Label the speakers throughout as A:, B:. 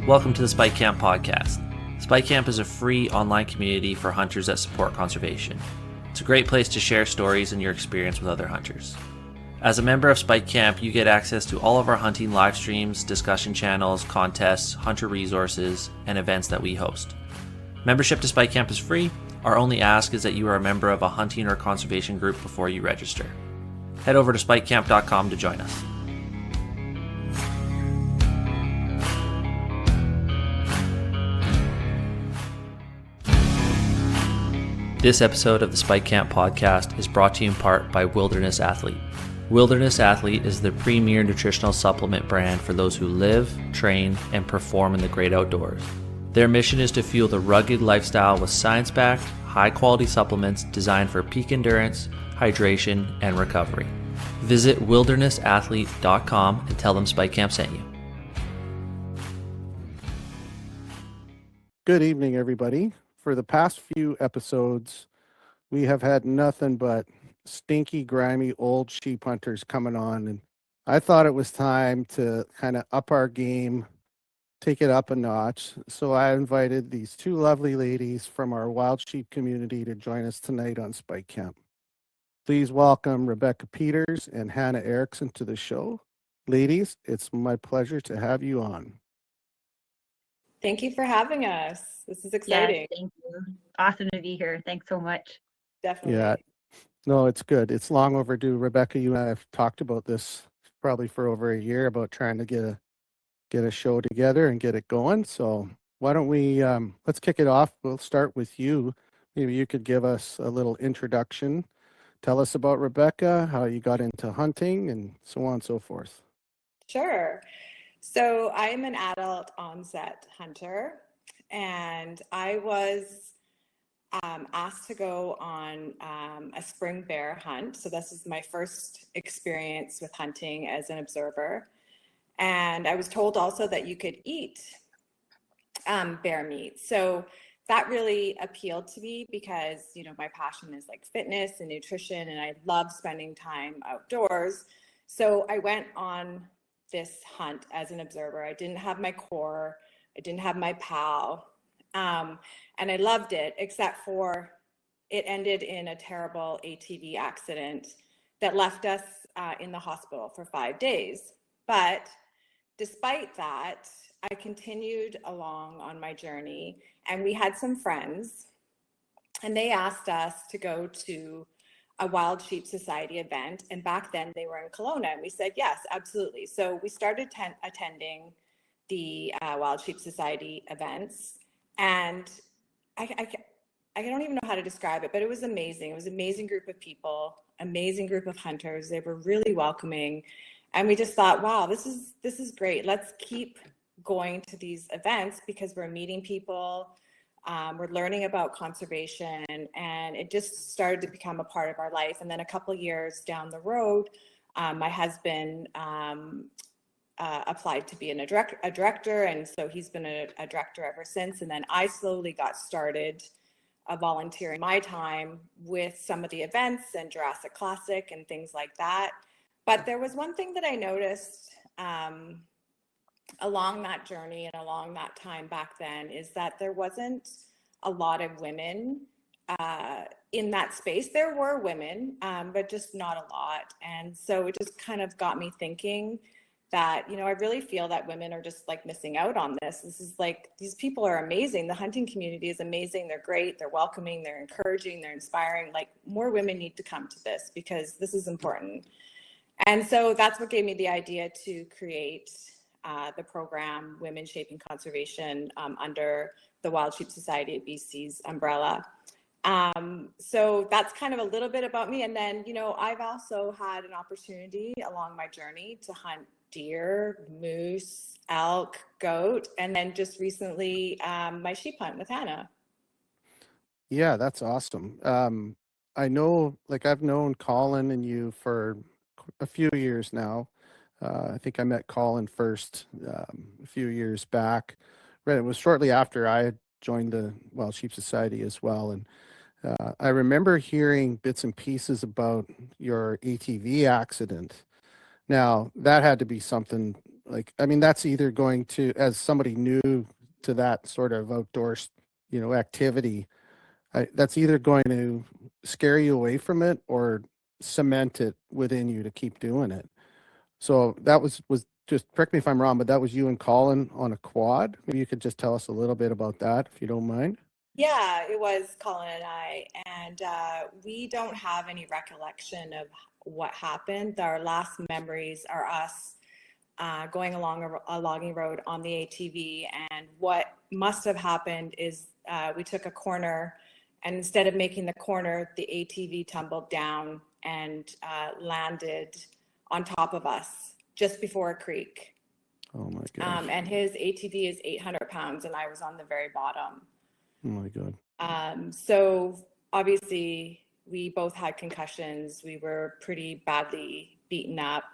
A: Welcome to the Spike Camp podcast. Spike Camp is a free online community for hunters that support conservation. It's a great place to share stories and your experience with other hunters. As a member of Spike Camp, you get access to all of our hunting live streams, discussion channels, contests, hunter resources, and events that we host. Membership to Spike Camp is free. Our only ask is that you are a member of a hunting or conservation group before you register. Head over to spikecamp.com to join us. This episode of the Spike Camp podcast is brought to you in part by Wilderness Athlete. Wilderness Athlete is the premier nutritional supplement brand for those who live, train, and perform in the great outdoors. Their mission is to fuel the rugged lifestyle with science-backed, high-quality supplements designed for peak endurance, hydration, and recovery. Visit wildernessathlete.com and tell them Spike Camp sent you.
B: Good evening, everybody. For the past few episodes, we have had nothing but stinky, grimy, old sheep hunters coming on, and I thought it was time to kind of up our game, take it up a notch. So I invited these two lovely ladies from our wild sheep community to join us tonight on Spike Camp. Please welcome Rebecca Peters and Hana Erickson to the show. Ladies, it's my pleasure to have you on.
C: Thank you for having us. This is exciting.
D: Yes, thank you. Awesome to be here. Thanks so much.
C: Definitely.
B: Yeah, no, it's good. It's long overdue. Rebecca, you and I have talked about this probably for over a year about trying to get a show together and get it going. So why don't we let's kick it off. We'll start with you. Maybe you could give us a little introduction. Tell us about Rebecca, how you got into hunting, and so on and so forth.
C: Sure. So I am an adult onset hunter, and I was asked to go on a spring bear hunt. So this is my first experience with hunting as an observer. And I was told also that you could eat bear meat. So that really appealed to me because, you know, my passion is like fitness and nutrition, and I love spending time outdoors. So I went on this hunt as an observer. I didn't have my core, I didn't have my POW, and I loved it, except for it ended in a terrible ATV accident that left us in the hospital for 5 days. But despite that, I continued along on my journey, and we had some friends, and they asked us to go to a Wild Sheep Society event, and back then they were in Kelowna, and we said yes, absolutely. So we started attending the Wild Sheep Society events, and I don't even know how to describe it, but it was amazing. It was an amazing group of people, amazing group of hunters. They were really welcoming, and we just thought, wow, this is great. Let's keep going to these events because we're meeting people. We're learning about conservation, and it just started to become a part of our life. And then a couple of years down the road, my husband applied to be a director, and so he's been a director ever since. And then I slowly got started volunteering my time with some of the events and Jurassic Classic and things like that. But there was one thing that I noticed along that journey and along that time back then is that there wasn't a lot of women in that space. There were women, but just not a lot. And so it just kind of got me thinking that, you know, I really feel that women are just like missing out on this. This is like, these people are amazing. The hunting community is amazing. They're great. They're welcoming. They're encouraging. They're inspiring. Like, more women need to come to this because this is important. And so that's what gave me the idea to create the program Women Shaping Conservation under the Wild Sheep Society of BC's umbrella. So that's kind of a little bit about me. And then, you know, I've also had an opportunity along my journey to hunt deer, moose, elk, goat, and then just recently my sheep hunt with Hana.
B: Yeah, that's awesome. I know, like, I've known Colin and you for a few years now. I think I met Colin first a few years back. It was shortly after I had joined the Wild Sheep Society as well. And I remember hearing bits and pieces about your ATV accident. Now, that had to be something like, I mean, that's either going to, as somebody new to that sort of outdoors, activity, that's either going to scare you away from it or cement it within you to keep doing it. So that was just, correct me if I'm wrong, but that was you and Colin on a quad. Maybe you could just tell us a little bit about that, if you don't mind.
C: Yeah, it was Colin and I, and we don't have any recollection of what happened. Our last memories are us going along a logging road on the ATV, and what must have happened is we took a corner, and instead of making the corner, the ATV tumbled down and landed on top of us just before a creek.
B: Oh my gosh.
C: And his ATV is 800 pounds, and I was on the very bottom.
B: Oh my God.
C: So obviously we both had concussions. We were pretty badly beaten up,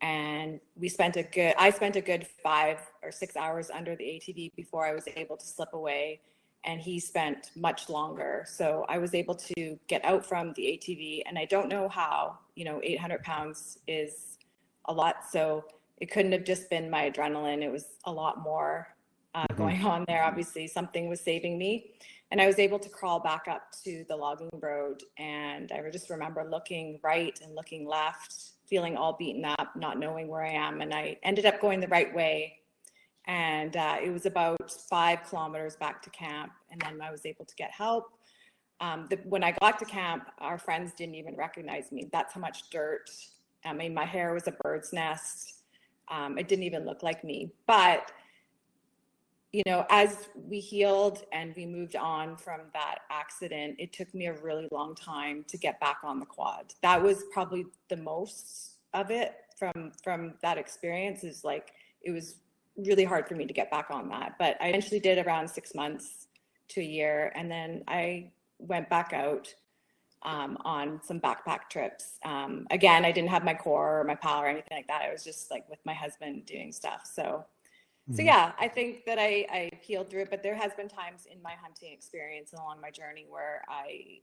C: and I spent a good 5 or 6 hours under the ATV before I was able to slip away, and he spent much longer. So I was able to get out from the ATV, and I don't know how, 800 pounds is a lot. So it couldn't have just been my adrenaline. It was a lot more going on there. Obviously something was saving me, and I was able to crawl back up to the logging road. And I just remember looking right and looking left, feeling all beaten up, not knowing where I am. And I ended up going the right way. And it was about 5 kilometers back to camp. And then I was able to get help. When I got to camp, our friends didn't even recognize me. That's how much dirt. I mean, my hair was a bird's nest. It didn't even look like me. But as we healed and we moved on from that accident, it took me a really long time to get back on the quad. That was probably the most of it from that experience. Is like, it was really hard for me to get back on that. But I eventually did around 6 months to a year. And then I went back out on some backpack trips. Again, I didn't have my core or my pal or anything like that. I was just like with my husband doing stuff. So yeah, I think that I peeled through it, but there has been times in my hunting experience and along my journey where I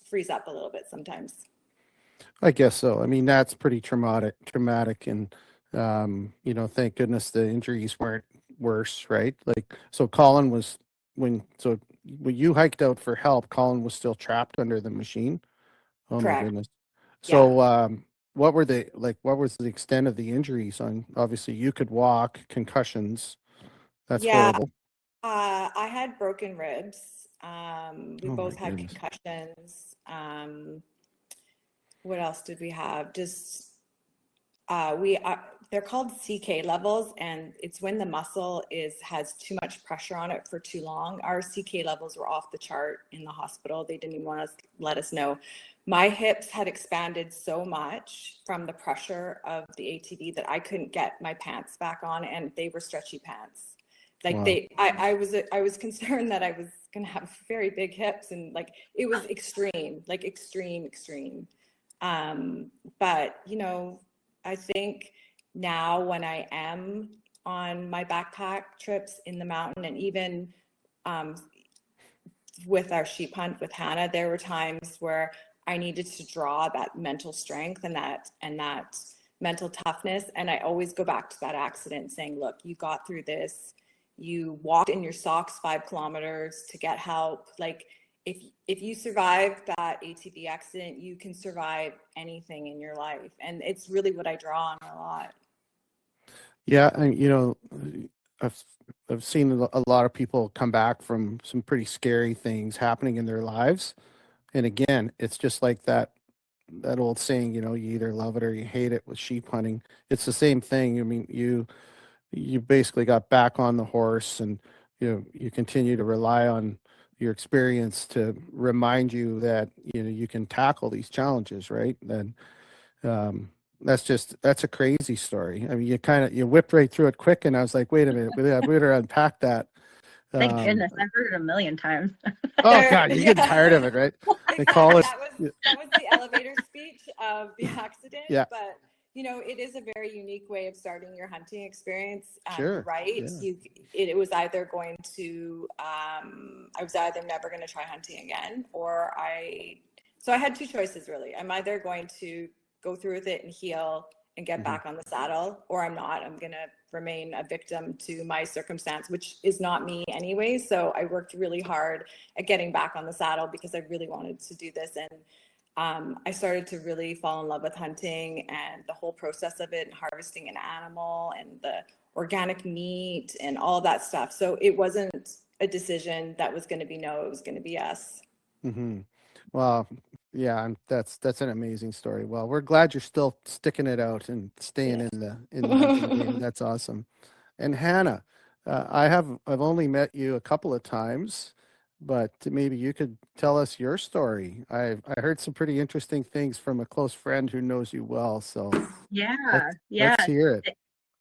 C: freeze up a little bit sometimes.
B: I guess so. I mean, that's pretty traumatic, and thank goodness the injuries weren't worse, right? Like, so Colin was when you hiked out for help, Colin was still trapped under the machine. Oh
C: Correct.
B: my goodness.
C: Yeah.
B: So what was the extent of the injuries? On, obviously you could walk, concussions. That's horrible.
C: I had broken ribs. We
B: Oh
C: both
B: my
C: had
B: goodness.
C: concussions. What else did we have? Just they're called CK levels, and it's when the muscle has too much pressure on it for too long. Our CK levels were off the chart in the hospital. They didn't even want to let us know. My hips had expanded so much from the pressure of the ATV that I couldn't get my pants back on, and they were stretchy pants. Like,
B: Wow.
C: I was concerned that I was gonna have very big hips, and like it was extreme. But I think now when I am on my backpack trips in the mountain, and even with our sheep hunt with Hana, there were times where I needed to draw that mental strength and that mental toughness. And I always go back to that accident saying, look, you got through this. You walked in your socks 5 kilometers to get help. Like, if you survive that ATV accident, you can survive anything in your life. And it's really what I draw on a lot.
B: Yeah, and I've seen a lot of people come back from some pretty scary things happening in their lives. And again, it's just like that old saying, you either love it or you hate it with sheep hunting. It's the same thing. I mean, you basically got back on the horse, and you continue to rely on your experience to remind you that you can tackle these challenges, right? Then that's a crazy story. I mean, you whipped right through it quick, and I was like, wait a minute, we better unpack that.
D: Thank goodness, I've heard it a million times.
B: Oh God, you're getting tired of it, right?
C: Exactly.
B: They call it.
C: That was the elevator speech of the accident.
B: Yeah.
C: But it is a very unique way of starting your hunting experience.
B: Sure.
C: Right.
B: Yeah.
C: It was either going to I was either never going to try hunting again, or so I had 2 choices really. I'm either going to go through with it and heal and get back on the saddle, or I'm not. I'm going to remain a victim to my circumstance, which is not me anyway. So I worked really hard at getting back on the saddle because I really wanted to do this. And I started to really fall in love with hunting and the whole process of it, and harvesting an animal and the organic meat and all that stuff. So it wasn't a decision that was going to be no, it was going to be yes.
B: Well, yeah, that's an amazing story. Well, we're glad you're still sticking it out and staying in the hunting game. That's awesome. And Hannah, I've only met you a couple of times, but maybe you could tell us your story. I heard some pretty interesting things from a close friend who knows you well. So let's hear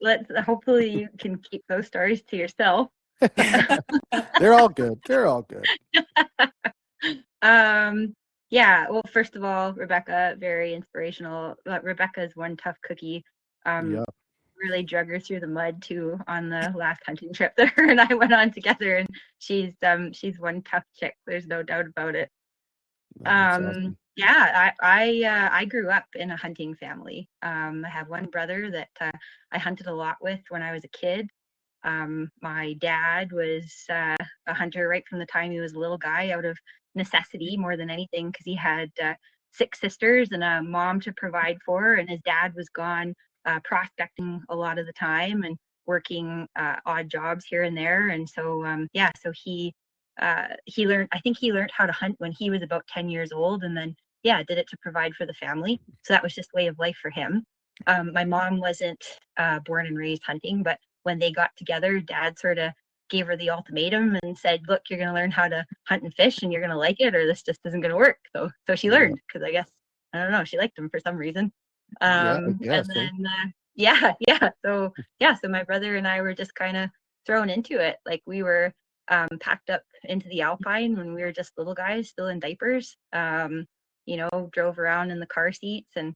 B: it.
D: Hopefully you can keep those stories to yourself.
B: They're all good. They're all good.
D: Yeah, well, first of all, Rebecca, very inspirational. Rebecca is one tough cookie.
B: Yep.
D: Really drug her through the mud too on the last hunting trip that her and I went on together, and she's one tough chick. There's no doubt about it.
B: Awesome.
D: Yeah, I grew up in a hunting family. I have one brother that I hunted a lot with when I was a kid. My dad was a hunter right from the time he was a little guy, out of necessity more than anything, because he had 6 sisters and a mom to provide for, and his dad was gone prospecting a lot of the time and working odd jobs here and there. And so so he learned, I think he learned how to hunt when he was about 10 years old, and then did it to provide for the family. So that was just way of life for him. My mom wasn't born and raised hunting, but when they got together, Dad sort of gave her the ultimatum and said, look, you're going to learn how to hunt and fish, and you're going to like it, or this just isn't going to work. So she learned, because I guess, I don't know, she liked him for some reason. And then so my brother and I were just kind of thrown into it. Like, we were packed up into the Alpine when we were just little guys, still in diapers. Drove around in the car seats, and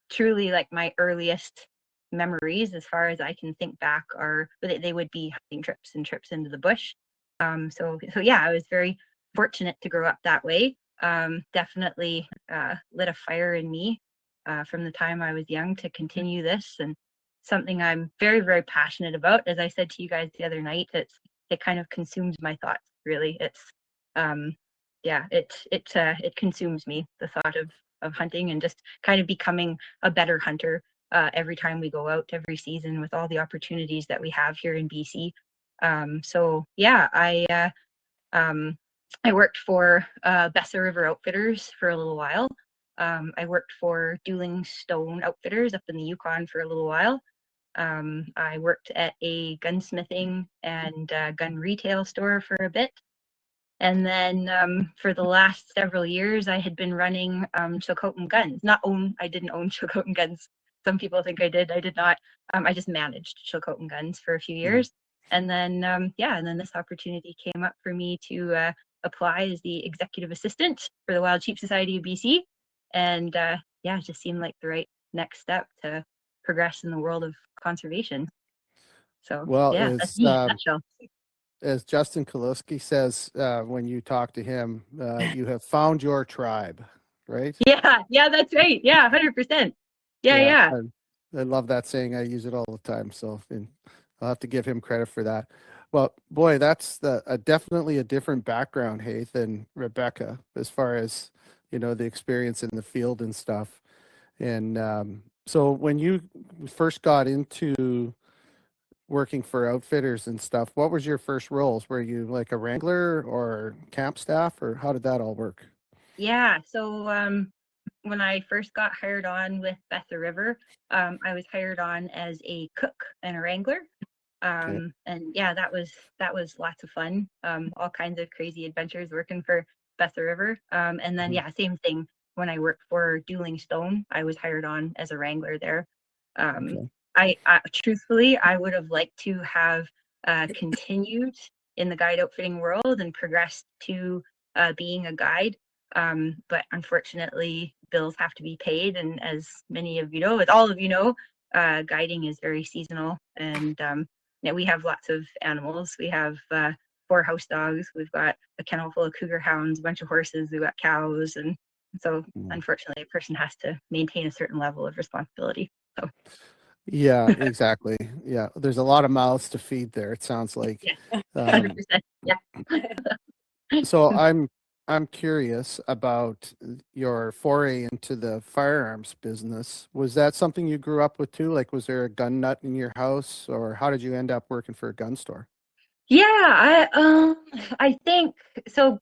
D: truly, like, my earliest memories, as far as I can think back, are they would be hunting trips and trips into the bush. So I was very fortunate to grow up that way. Definitely lit a fire in me from the time I was young to continue this, and something I'm very, very passionate about. As I said to you guys the other night, it kind of consumes my thoughts, really. It's it consumes me, the thought of hunting, and just kind of becoming a better hunter every time we go out, every season, with all the opportunities that we have here in BC. I worked for Bessa River Outfitters for a little while. I worked for Dueling Stone Outfitters up in the Yukon for a little while. I worked at a gunsmithing and gun retail store for a bit. And then for the last several years, I had been running Chilcotin Guns. I didn't own Chilcotin Guns. Some people think I did. I did not. I just managed Chilcotin Guns for a few years. And then, and then this opportunity came up for me to apply as the executive assistant for the Wild Sheep Society of BC. And it just seemed like the right next step to progress in the world of conservation. So, that's me in a nutshell.
B: As Justin Kaliski says, when you talk to him, you have found your tribe, right?
D: Yeah, that's right. Yeah, 100%. Yeah.
B: I love that saying. I use it all the time. So I'll have to give him credit for that. Well, boy, that's definitely a different background, hey, than Rebecca, as far as, the experience in the field and stuff. And so when you first got into working for outfitters and stuff, what was your first roles? Were you like a wrangler or camp staff, or how did that all work?
D: Yeah, so when I first got hired on with Bessa River, I was hired on as a cook and a wrangler. And that was lots of fun. All kinds of crazy adventures working for Bessa River. And then same thing when I worked for Dueling Stone. I was hired on as a wrangler there. I truthfully, I would have liked to have continued in the guide outfitting world and progressed to being a guide. But unfortunately, bills have to be paid. And as many of you know, as all of you know, guiding is very seasonal. And we have lots of animals. We have 4 house dogs. We've got a kennel full of cougar hounds, a bunch of horses. We've got cows. And so unfortunately, a person has to maintain a certain level of responsibility.
B: Yeah, exactly. Yeah, there's a lot of mouths to feed there, it sounds like.
D: Yeah,
B: Um,
D: 100%. Yeah.
B: so I'm curious about your foray into the firearms business. Was that something you grew up with too? Like, was there a gun nut in your house, or how did you end up working for a gun store?
D: Yeah, I think so.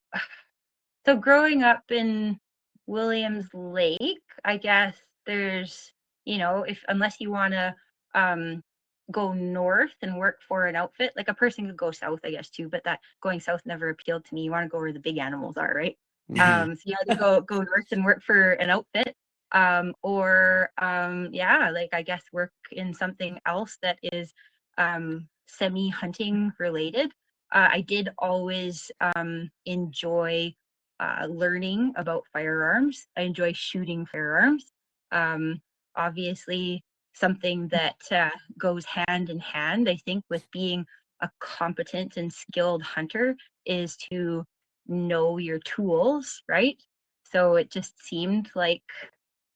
D: So growing up in Williams Lake, I guess there's, if unless you want to um, go north and work for an outfit, like a person could go south, I guess too, but that going south never appealed to me. You want to go where the big animals are, right?
B: Hmm.
D: So you either go north and work for an outfit, or yeah, like I guess work in something else that is semi hunting related. I did always enjoy learning about firearms. I enjoy shooting firearms. Um, Obviously, something that goes hand in hand, I think, with being a competent and skilled hunter is to know your tools, right? So it just seemed like,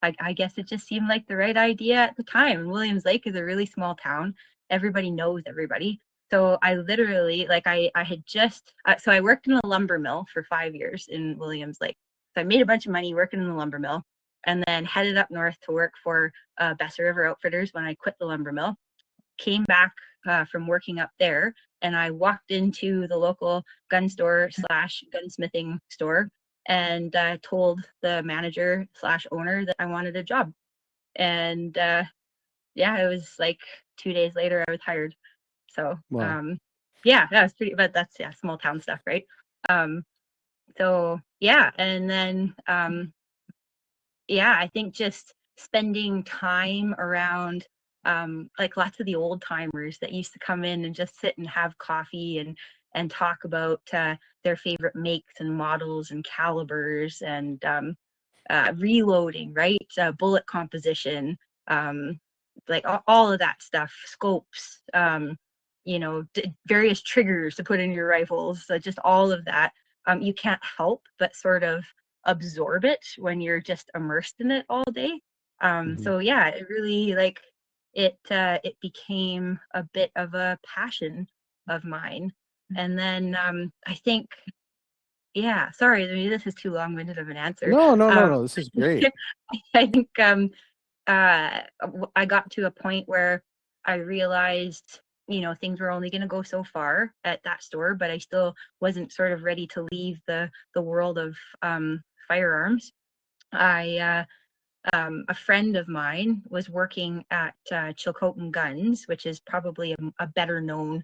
D: I guess it just seemed like the right idea at the time. Williams Lake is a really small town. Everybody knows everybody. So I literally, like, I had just, so I worked in a lumber mill for 5 years in Williams Lake. So I made a bunch of money working in the lumber mill and then headed up north to work for Besser River Outfitters when I quit the lumber mill. Came back from working up there and I walked into the local gun store slash gunsmithing store and told the manager slash owner that I wanted a job. And yeah, it was like 2 days later I was hired. So
B: Wow.
D: yeah, that was pretty, but that's, yeah, small town stuff, right? Um, so yeah, and then yeah, I think just spending time around like lots of the old timers that used to come in and just sit and have coffee and talk about their favorite makes and models and calibers and reloading, right? Bullet composition, um, like all of that stuff, scopes, various triggers to put in your rifles, just all of that. You can't help but sort of absorb it when you're just immersed in it all day.
B: Hmm.
D: So yeah, it really like it became a bit of a passion of mine. And then I think, yeah, sorry, maybe this is too long-winded of an answer.
B: No, no, no,
D: Um,
B: no. This is great.
D: I think I got to a point where I realized, things were only going to go so far at that store, but I still wasn't sort of ready to leave the world of firearms. I A friend of mine was working at Chilcotin Guns, which is probably a better known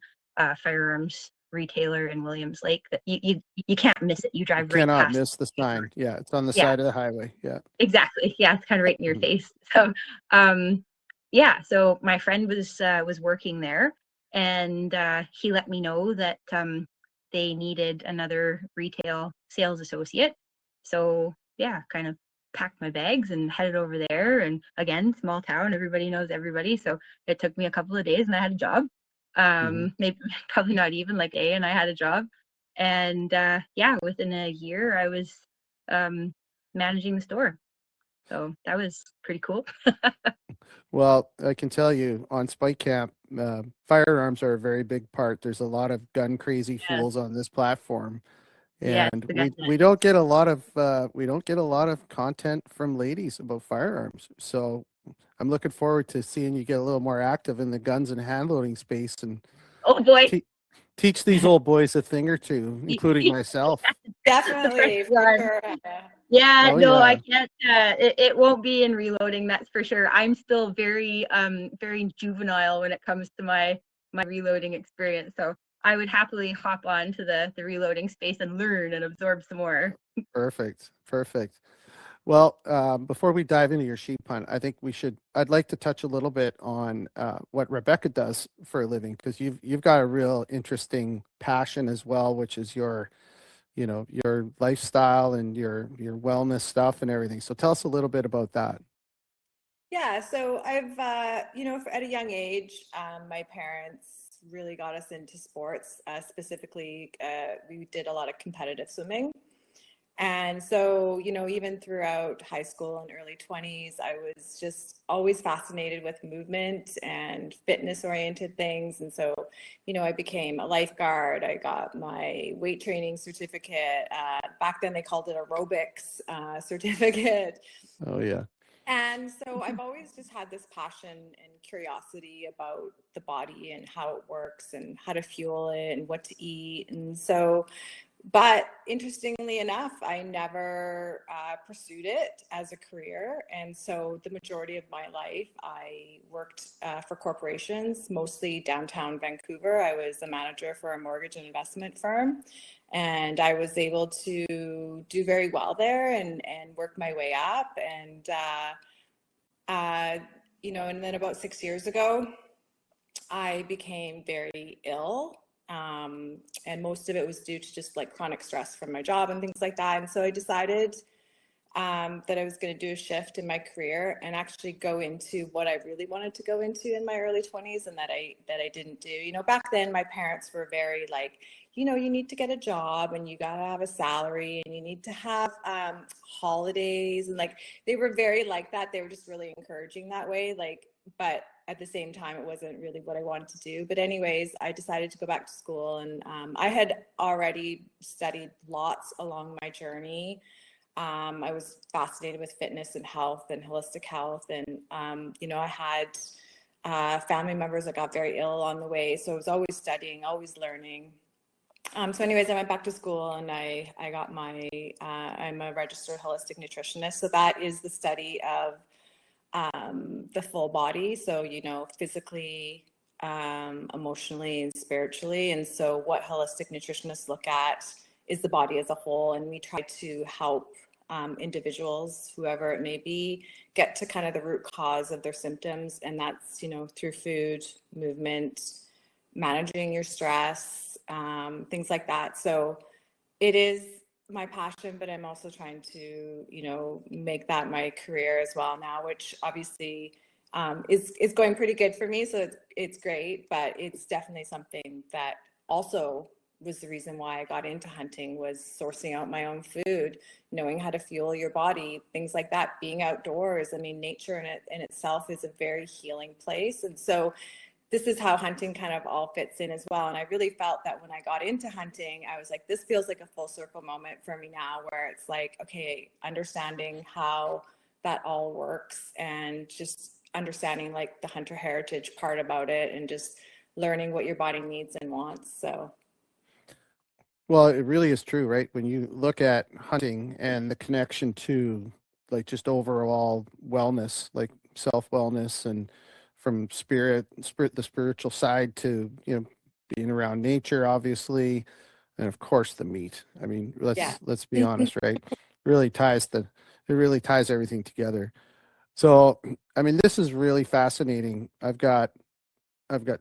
D: firearms retailer in Williams Lake. That you can't miss it. You
B: You
D: drive right
B: cannot
D: past
B: miss the
D: it.
B: sign. Yeah, it's on the
D: Yeah,
B: side of the highway. Yeah.
D: exactly. Yeah, it's kind of right in your
B: Mhm.
D: face. So, yeah. So my friend was working there, and he let me know that they needed another retail sales associate. So yeah, kind of packed my bags and headed over there. And again, small town, everybody knows everybody. So it took me a couple of days, and I had a job.
B: Mhm.
D: Maybe probably not even like and I had a job. And yeah, within a year, I was um, managing the store. So that was pretty cool.
B: Well, I can tell you on Spike Camp, firearms are a very big part. There's a lot of gun crazy
D: Yeah.
B: fools on this platform,
D: Yes,
B: and we
D: definitely.
B: don't get a lot of content from ladies about firearms. So I'm looking forward to seeing you get a little more active in the guns and hand loading space and
D: Oh boy.
B: te- teach these old boys a thing or two, including myself.
D: The first
C: Definitely, for
D: one.
C: sure. Hannah.
D: Yeah,
B: Oh
D: no, I
B: yeah,
D: can't. It won't be in reloading, that's for sure. I'm still very juvenile when it comes to my reloading experience. So I would happily hop on to the reloading space and learn and absorb some more.
B: perfect, perfect. Well, before we dive into your sheep hunt, I think I'd like to touch a little bit on what Rebecca does for a living, because you've got a real interesting passion as well, which is your lifestyle and your wellness stuff and everything. So tell us a little bit about that.
C: Yeah, so I've, at a young age, my parents really got us into sports. Specifically, we did a lot of competitive swimming. And so, you know, even throughout high school and early 20s, I was just always fascinated with movement and fitness oriented things. And so, you know, I became a lifeguard. I got my weight training certificate. Back then they called it aerobics certificate.
B: Oh yeah.
C: And so I've always just had this passion and curiosity about the body and how it works and how to fuel it and what to eat. And so, but interestingly enough, I never pursued it as a career. And so the majority of my life, I worked for corporations, mostly downtown Vancouver. I was a manager for a mortgage and investment firm. And I was able to do very well there and work my way up. And, you know, and then about 6 years ago, I became very ill. And most of it was due to just like chronic stress from my job and things like that. And so I decided that I was going to do a shift in my career and actually go into what I really wanted to go into in my early 20s, and that I didn't do. You know, back then my parents were very like, you know, you need to get a job and you got to have a salary and you need to have holidays, and like they were very like that. They were just really encouraging that way, like, but at the same time, it wasn't really what I wanted to do. But anyways, I decided to go back to school, and I had already studied lots along my journey. I was fascinated with fitness and health and holistic health. And, you know, I had family members that got very ill on the way. So I was always studying, always learning. So anyways, I went back to school and I got my, I'm a registered holistic nutritionist. So that is the study of the full body. So, you know, physically, emotionally and spiritually. And so what holistic nutritionists look at is the body as a whole. And we try to help individuals, whoever it may be, get to kind of the root cause of their symptoms. And that's, you know, through food, movement, managing your stress, things like that. So it is my passion, but I'm also trying to, you know, make that my career as well now, which obviously is going pretty good for me. So it's great, but it's definitely something that also was the reason why I got into hunting, was sourcing out my own food, knowing how to fuel your body, things like that, being outdoors. I mean, nature in itself is a very healing place. And so this is how hunting kind of all fits in as well. And I really felt that when I got into hunting, I was like, this feels like a full circle moment for me now, where it's like, okay, understanding how that all works and just understanding like the hunter heritage part about it and just learning what your body needs and wants. So.
B: Well, it really is true, right? When you look at hunting and the connection to like just overall wellness, like self-wellness, and from the spiritual side to, you know, being around nature, obviously, and of course the meat. I mean, let's be honest, right? It really ties everything together. So, I mean, this is really fascinating. I've got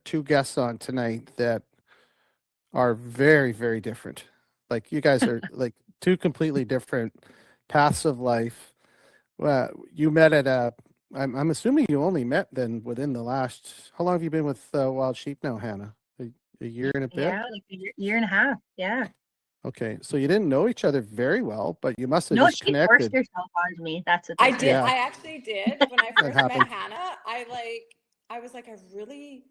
B: two guests on tonight that are very, very different. Like, you guys are like two completely different paths of life. Well, you met at I'm assuming you only met then within the last, how long have you been with Wild Sheep now, Hannah? A year and a bit?
D: Yeah, like a year and a half. Yeah.
B: Okay, so you didn't know each other very well, but you must have
D: No,
B: just
D: she forced
B: connected.
D: herself on me. That's what
C: I
D: this
C: did.
D: is.
B: Yeah.
C: I actually did. When I first met
B: happened.
C: Hannah, I was like, I really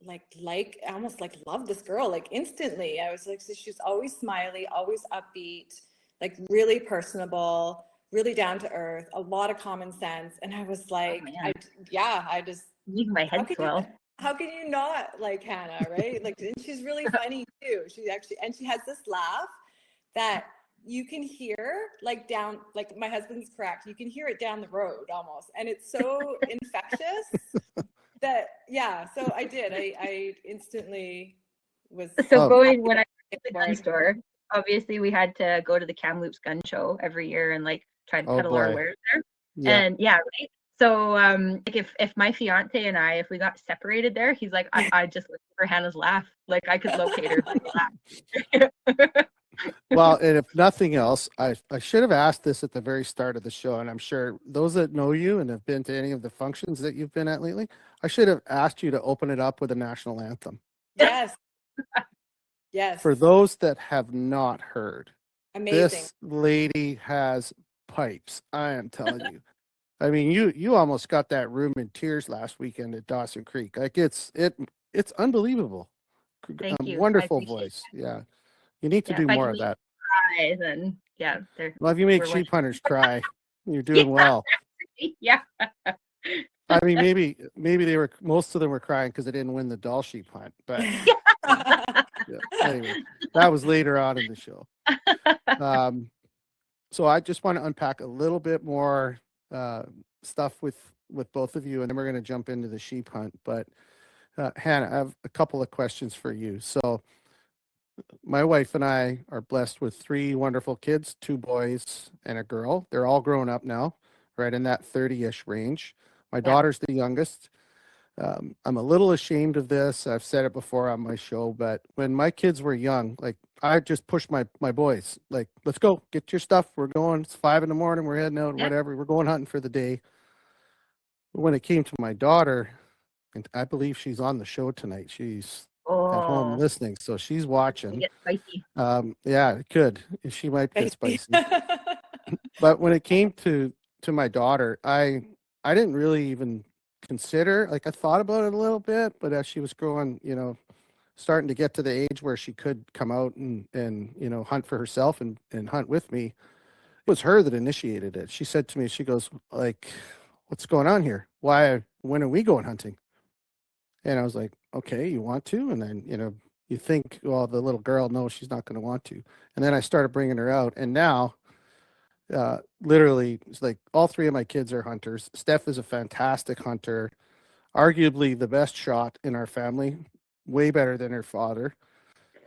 C: like almost like love this girl, like instantly. I was like, so she's always smiley, always upbeat, like really personable, really down to earth, a lot of common sense. And I was like,
D: man.
C: I just,
D: Leaving my head swell.
C: how can you not like Hannah, right? Like, and she's really funny too. She has this laugh that you can hear like down, like my husband's correct, you can hear it down the road almost, and it's so infectious that, yeah. So I instantly was.
D: So
B: Oh.
D: going when I went to the gun store, obviously we had to go to the Kamloops gun show every year and like try to
B: Oh,
D: peddle our
B: boy.
D: wares there.
B: Yeah.
D: And yeah, right. So like if my fiance and I, if we got separated there, he's like, I just looked for Hannah's laugh. Like I could locate her by the laugh.
B: Well, and if nothing else, I should have asked this at the very start of the show, and I'm sure those that know you and have been to any of the functions that you've been at lately, I should have asked you to open it up with a national anthem.
C: Yes. Yes.
B: For those that have not heard,
C: Amazing.
B: This lady has pipes. I am telling you. I mean, you almost got that room in tears last weekend at Dawson Creek. Like it's unbelievable.
D: Thank you. I
B: Wonderful
D: appreciate
B: voice.
D: that.
B: Yeah, you need to
D: Yeah,
B: do
D: if I
B: more
D: can
B: of
D: make
B: that.
D: you cry, then yeah,
B: Well, if you make
D: we're one.
B: sheep hunters cry, you're
D: Yeah,
B: doing well.
D: yeah.
B: I mean, maybe they were most of them were crying because they didn't win the doll sheep hunt. But yeah, anyway, that was later on in the show. So I just want to unpack a little bit more stuff with both of you, and then we're going to jump into the sheep hunt. But Hannah, I have a couple of questions for you. So my wife and I are blessed with three wonderful kids, two boys and a girl. They're all grown up now, right in that 30-ish range. My
D: Yeah.
B: daughter's the youngest. I'm a little ashamed of this. I've said it before on my show, but when my kids were young, like I just pushed my boys, like, let's go, get your stuff. We're going. It's 5 a.m. We're heading out,
D: Yeah.
B: whatever. We're going hunting for the day. But when it came to my daughter, and I believe she's on the show tonight. She's at home
D: Oh,
B: listening, so she's
D: I
B: watching.
D: get spicy.
B: Yeah, it could. She might get spicy. But when it came to my daughter, I didn't really even consider, like I thought about it a little bit, but as she was growing, starting to get to the age where she could come out and hunt for herself and hunt with me, it was her that initiated it. She said to me, she goes, like, what's going on here? When are we going hunting? And I was like, okay, you want to? And then, you think, well, the little girl, no, she's not going to want to. And then I started bringing her out. And now, literally, it's like all three of my kids are hunters. Steph is a fantastic hunter, arguably the best shot in our family, way better than her father.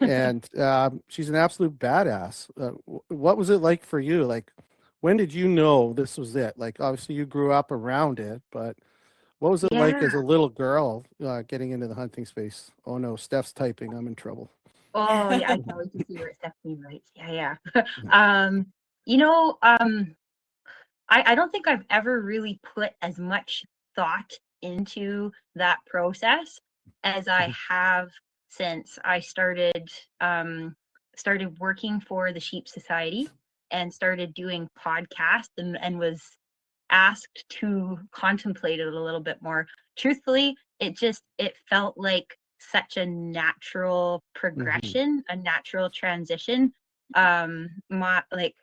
B: And she's an absolute badass. What was it like for you? Like, when did you know this was it? Like, obviously, you grew up around it, but what was it like
D: Yeah.
B: as a little girl getting into the hunting space? Oh no, Steph's typing. I'm in trouble.
D: Oh, yeah. I can't wait to see where it's definitely right. Yeah, yeah.
B: Yeah.
D: You know, I don't think I've ever really put as much thought into that process as I have since I started working for the Sheep Society and started doing podcasts and was asked to contemplate it a little bit more. Truthfully, it felt like such a natural progression, a natural transition. My like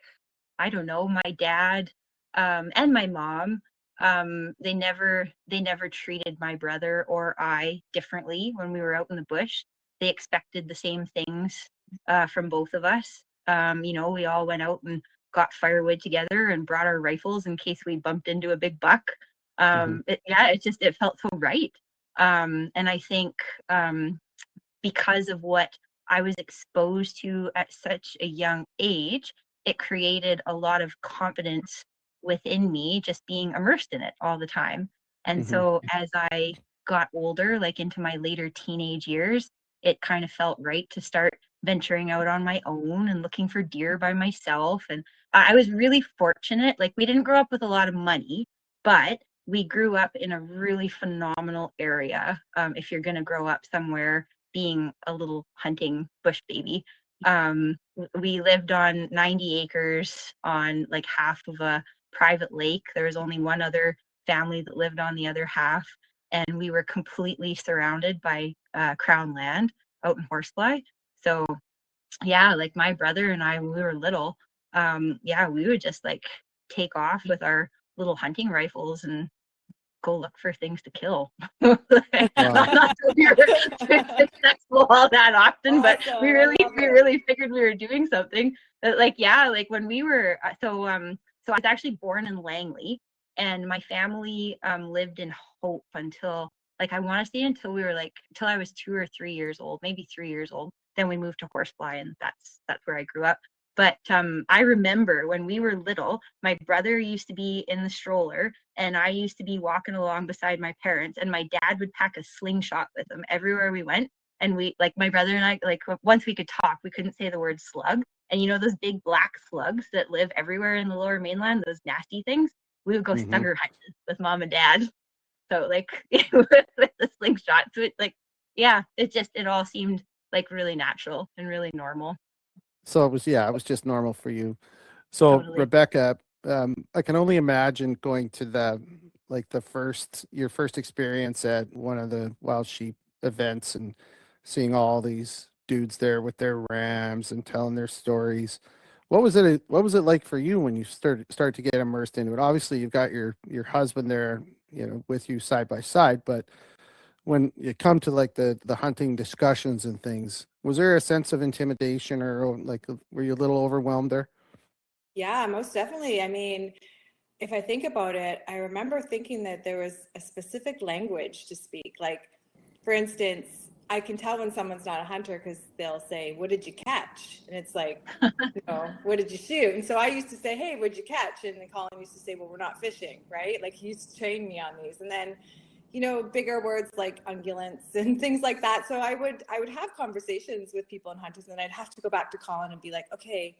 D: I don't know, my dad and my mom, they never treated my brother or I differently when we were out in the bush. They expected the same things from both of us. We all went out and got firewood together and brought our rifles in case we bumped into a big buck. It felt so right. And I think because of what I was exposed to at such a young age, it created a lot of confidence within me just being immersed in it all the time. And so as I got older, like into my later teenage years, it kind of felt right to start venturing out on my own and looking for deer by myself. And I was really fortunate. Like, we didn't grow up with a lot of money, but we grew up in a really phenomenal area. If you're going to grow up somewhere being a little hunting bush baby. We lived on 90 acres on like half of a private lake. There was only one other family that lived on the other half, and we were completely surrounded by crown land out in Horsefly. So yeah, like my brother and I, when we were little, we would just like take off with our little hunting rifles and go look for things to kill.
B: Wow.
D: not that we were successful all that often, but we really figured we were doing something. Like when we were so I was actually born in Langley, and my family lived in Hope until I want to say until I was 2 or 3 years old, maybe 3 years old. Then we moved to Horsefly, and that's where I grew up. But I remember when we were little, my brother used to be in the stroller and I used to be walking along beside my parents, and my dad would pack a slingshot with him everywhere we went. And we, like, my brother and I, like, once we could talk, we couldn't say the word slug. And you know those big black slugs that live everywhere in the Lower Mainland, those nasty things? We would go stugger hunting with mom and dad. So like with the slingshot. So it all seemed like really natural and really normal.
B: So it was just normal for you. So
D: Totally.
B: Rebecca, I can only imagine going to your first experience at one of the wild sheep events and seeing all these dudes there with their rams and telling their stories. What was it like for you when you start to get immersed into it? Obviously, you've got your husband there, with you side by side, but when you come to like the hunting discussions and things, was there a sense of intimidation or like were you a little overwhelmed there?
C: Yeah, most definitely. I mean, if I think about it, I remember thinking that there was a specific language to speak. Like, for instance, I can tell when someone's not a hunter because they'll say, "What did you catch?" And it's like, "What did you shoot?" And so I used to say, "Hey, what'd you catch?" And then Colin used to say, "Well, we're not fishing," right? Like he used to train me on these. And then, bigger words like ungulates and things like that. So I would have conversations with people and hunters, and I'd have to go back to Colin and be like, "Okay,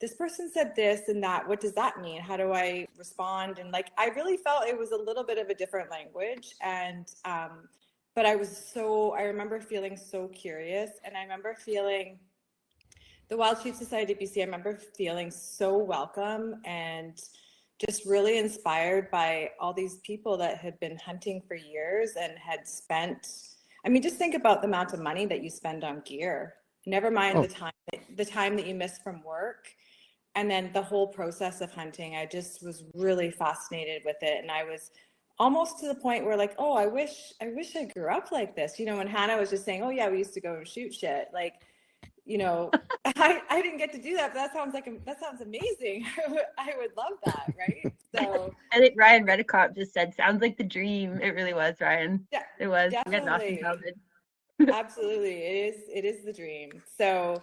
C: this person said this and that. What does that mean? How do I respond?" And like, I really felt it was a little bit of a different language. And, but I remember feeling so curious. And I remember feeling the Wild Sheep Society of BC, I remember feeling so welcome and just really inspired by all these people that had been hunting for years and had just think about the amount of money that you spend on gear. Never mind
B: Oh,
C: the time that you miss from work. And then the whole process of hunting, I just was really fascinated with it. And I was almost to the point where like, oh, I wish I grew up like this. When Hana was just saying, oh yeah, we used to go and shoot shit. Like, I didn't get to do that, but that sounds amazing. I would love that, right? So
D: I think Ryan Redicott just said, "Sounds like the dream." It really was, Ryan.
C: yeah,
D: It was. We had an awesome
C: definitely.
D: childhood.
C: Absolutely. It is the dream. So,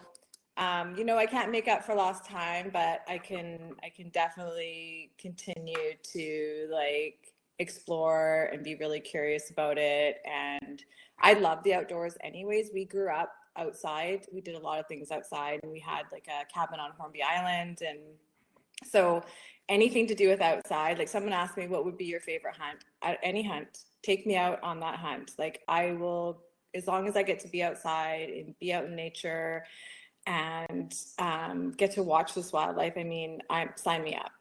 C: I can't make up for lost time, but I can definitely continue to like explore and be really curious about it. And I love the outdoors anyways. We grew up outside. We did a lot of things outside, and we had like a cabin on Hornby Island. And so anything to do with outside, like someone asked me, what would be your favorite hunt? Any hunt, take me out on that hunt. Like I will, as long as I get to be outside and be out in nature and get to watch this wildlife. I mean, sign me up.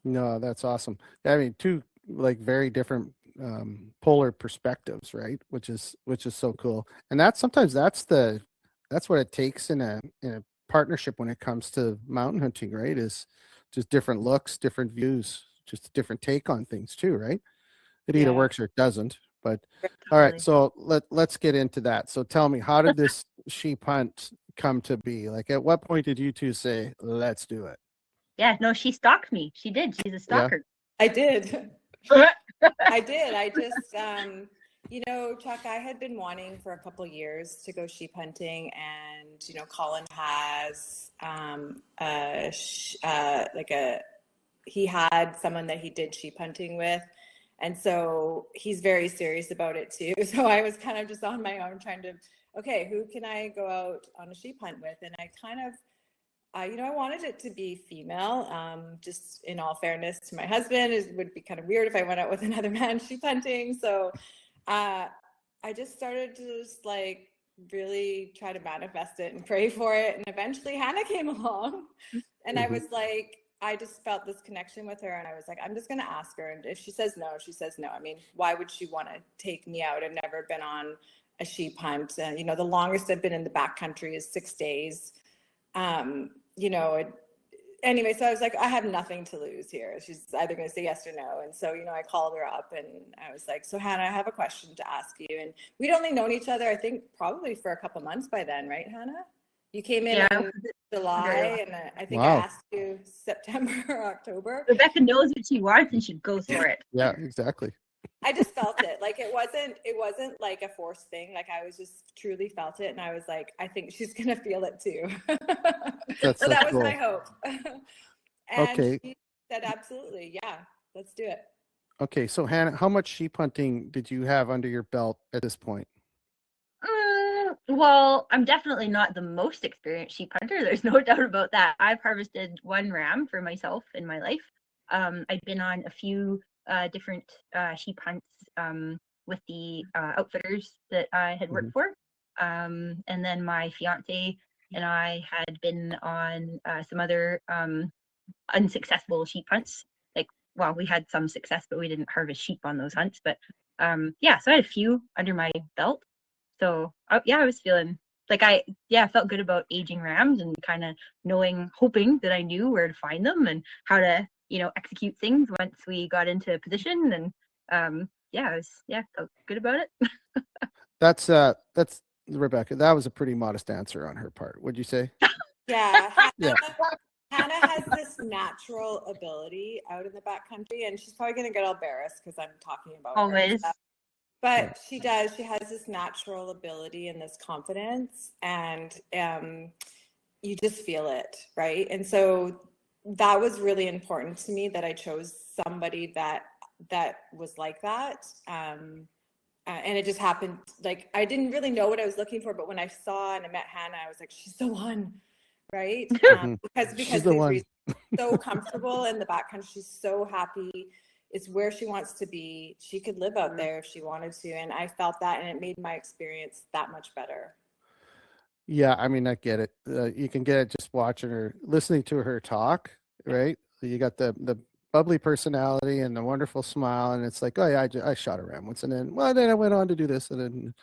B: no, that's awesome. I mean, two like very different polar perspectives, right? Which is so cool. And that's what it takes in a partnership when it comes to mountain hunting, right? Is just different looks, different views, just a different take on things too, right? It either
C: Yeah.
B: works or it doesn't. But all right,
D: Totally.
B: so let's get into that. So tell me, how did this sheep hunt come to be? Like at what point did you two say, let's do it?
D: Yeah, no, she stalked me. She did. She's a
B: Yeah.
D: stalker.
C: I did. I did. I just, Chuck, I had been wanting for a couple years to go sheep hunting, and Colin has he had someone that he did sheep hunting with, and so he's very serious about it too. So I was kind of just on my own trying to, okay, who can I go out on a sheep hunt with? And I kind of I wanted it to be female. Just in all fairness to my husband, it would be kind of weird if I went out with another man sheep hunting. So I just started to just like really try to manifest it and pray for it. And eventually Hannah came along, and I
B: Mhm.
C: was like, I just felt this connection with her, and I was like, I'm just going to ask her. And if she says no, she says no. I mean, why would she want to take me out? I've never been on a sheep hunt. And, the longest I've been in the backcountry is 6 days. Um, anyway, so I was like, I have nothing to lose here. She's either going to say yes or no. And so, I called her up and I was like, so Hannah, I have a question to ask you. And we'd only known each other, I think probably for a couple months by then, right, Hannah? You came in
D: Yeah,
C: in
D: very
C: July,
D: well.
C: and I think I
B: Wow.
C: asked you September or October.
D: Rebecca knows what she wants and she goes for it.
B: Yeah, exactly.
C: I just felt it. Like it wasn't like a forced thing. Like I was just truly felt it, and I was like, I think she's gonna feel it too.
B: That's
C: So
B: so
C: that was my
B: cool.
C: hope. And
B: Okay.
C: she said, absolutely, yeah, let's do it.
B: Okay. So Hannah, how much sheep hunting did you have under your belt at this point?
D: Well, I'm definitely not the most experienced sheep hunter. There's no doubt about that. I've harvested one ram for myself in my life. I've been on a few different sheep hunts with the outfitters that I had
B: Mhm.
D: worked for. And then my fiance and I had been on some other unsuccessful sheep hunts. Like, well, we had some success, but we didn't harvest sheep on those hunts. But yeah, so I had a few under my belt. So yeah, I was feeling like I felt good about aging rams and kind of hoping that I knew where to find them and how to, execute things once we got into position. And yeah, felt good about it.
B: That's Rebecca. That was a pretty modest answer on her part. Would you say?
C: Yeah.
B: Yeah.
C: Hannah has this natural ability out in the backcountry, and she's probably going to get all embarrassed because I'm talking about
D: Always.
C: her. But she does. She has this natural ability and this confidence, and you just feel it, right? And so that was really important to me, that I chose somebody that was like that. And it just happened. Like, I didn't really know what I was looking for, but when I saw and I met Hannah, I was like, she's the one, right? Because
B: She's the one.
C: she's so comfortable in the backcountry. She's so happy. It's where she wants to be. She could live out there if she wanted to. And I felt that, and it made my experience that much better.
B: Yeah, I mean, I get it. You can get it just watching her, listening to her talk, right? You got the bubbly personality and the wonderful smile, and it's like, oh yeah, I shot a ram once, and then I went on to do this, and then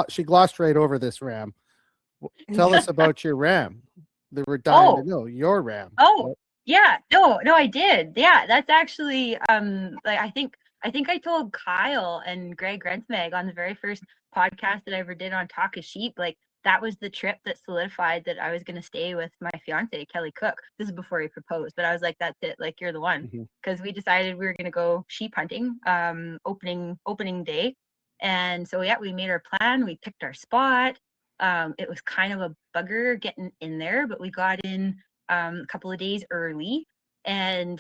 B: she glossed right over this ram. Tell us about your ram. They were dying to know your ram.
D: Oh, yeah, no, I did. Yeah, that's actually like I think I told Kyle and Greg Rensmag on the very first podcast that I ever did on Talk of Sheep, like that was the trip that solidified that I was going to stay with my fiance, Kelly Cook. This is before he proposed, but I was like, that's it. Like, you're the one. Because we decided we were going to go sheep hunting opening day. And so, yeah, we made our plan. We picked our spot. It was kind of a bugger getting in there, but we got in a couple of days early, and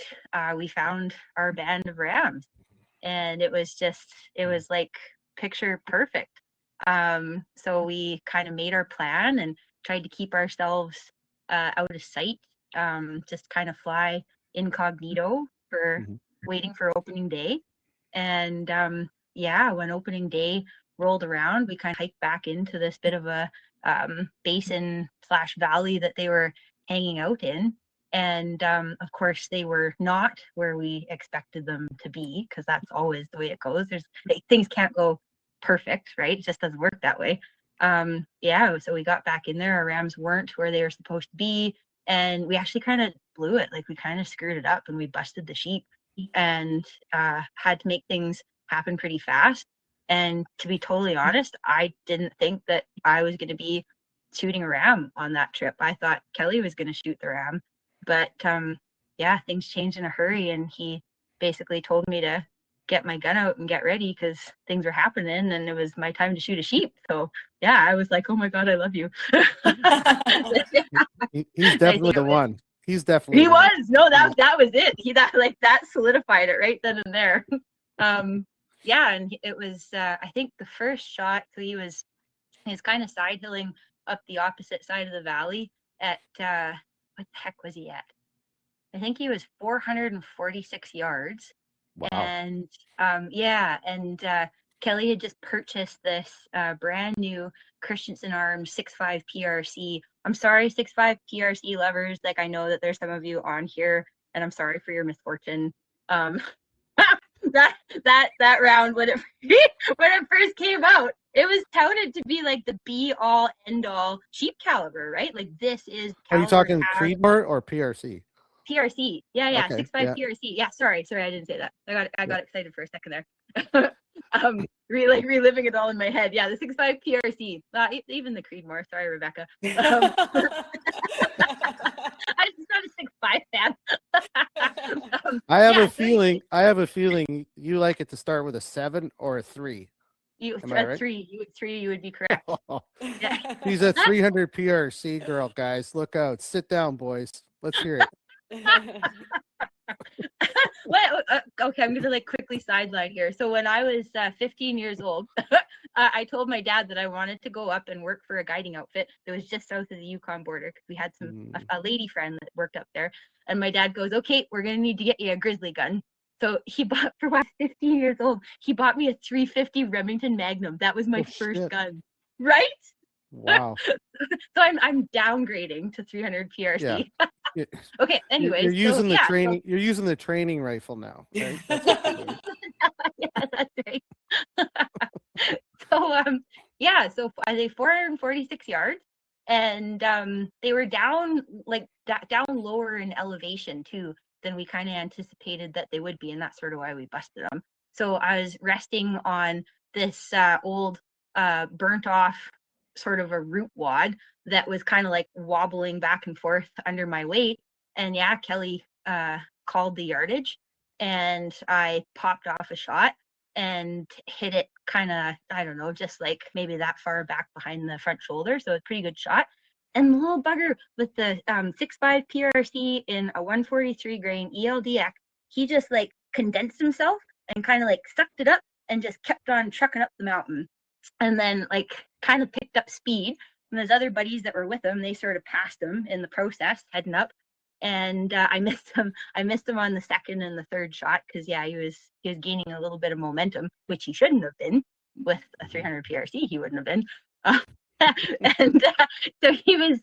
D: we found our band of rams. And it was like picture perfect. So we kind of made our plan and tried to keep ourselves out of sight, just kind of fly incognito for waiting for opening day. And yeah, when opening day rolled around, we kind of hiked back into this bit of a basin / valley that they were hanging out in. And of course, they were not where we expected them to be, because that's always the way it goes. Things can't go perfect, right? It just doesn't work that way. Yeah, so we got back in there. Our rams weren't where they were supposed to be, and we actually kind of blew it. Like, we kind of screwed it up, and we busted the sheep, and had to make things happen pretty fast. And to be totally honest, I didn't think that I was going to be shooting a ram on that trip. I thought Kelly was going to shoot the ram, but yeah, things changed in a hurry, and he basically told me to get my gun out and get ready because things were happening, and it was my time to shoot a sheep. So yeah, I was like, oh my God, I love you.
B: He's definitely the one. He's definitely
D: he was. No, that was it. That solidified it right then and there. Yeah, and it was I think the first shot, so he was kind of side hilling up the opposite side of the valley at what the heck was he at? I think he was 446 yards.
B: Wow.
D: And yeah, and Kelly had just purchased this brand new Christensen Arms 6.5 PRC. I'm sorry, 6.5 PRC lovers. Like, I know that there's some of you on here, and I'm sorry for your misfortune. That round, when it first came out, it was touted to be like the be all end all sheep caliber, right? Like, this is.
B: Are you talking Creedmoor or PRC?
D: PRC. Yeah.
B: Okay,
D: 6.5
B: yeah.
D: PRC. Yeah, sorry, I didn't say that. I got excited for a second there. Reliving it all in my head. Yeah, the 6.5 PRC. Even the Creedmoor. Sorry, Rebecca. I'm just not a 6.5 fan.
B: I have a feeling you like it to start with a 7 or a 3.
D: Right? 3. You would be correct.
B: Yeah. He's a 300 PRC girl, guys. Look out. Sit down, boys. Let's hear it.
D: Okay, I'm gonna quickly sideline here. So when I was 15 years old, I told my dad that I wanted to go up and work for a guiding outfit that was just south of the Yukon border, because we had a lady friend that worked up there. And my dad goes, okay, we're gonna need to get you a grizzly gun. So he bought, for when I was 15 years old, he bought me a 350 Remington Magnum. That was my first gun. Right?
B: Wow.
D: So I'm downgrading to 300 PRC.
B: Yeah.
D: Okay. Anyways,
B: You're using the
D: so,
B: training. You're using the training rifle now, right? That's what you're doing.
D: yeah, that's right. So yeah, so I think 446 yards, and they were down like down lower in elevation too than we kind of anticipated that they would be, and that's sort of why we busted them. So I was resting on this old burnt off sort of a root wad that was kind of like wobbling back and forth under my weight, and yeah, Kelly called the yardage, and I popped off a shot and hit it kind of, I don't know, just like maybe that far back behind the front shoulder. So it's a pretty good shot. And the little bugger with the 6.5 PRC in a 143 grain ELDX, he just like condensed himself and kind of like sucked it up and just kept on trucking up the mountain. And then like kind of picked up speed. And his other buddies that were with him, they sort of passed him in the process, heading up. And I missed him. I missed him on the second and the third shot because yeah, he was gaining a little bit of momentum, which he shouldn't have been with a 300 PRC. He wouldn't have been. And so he was,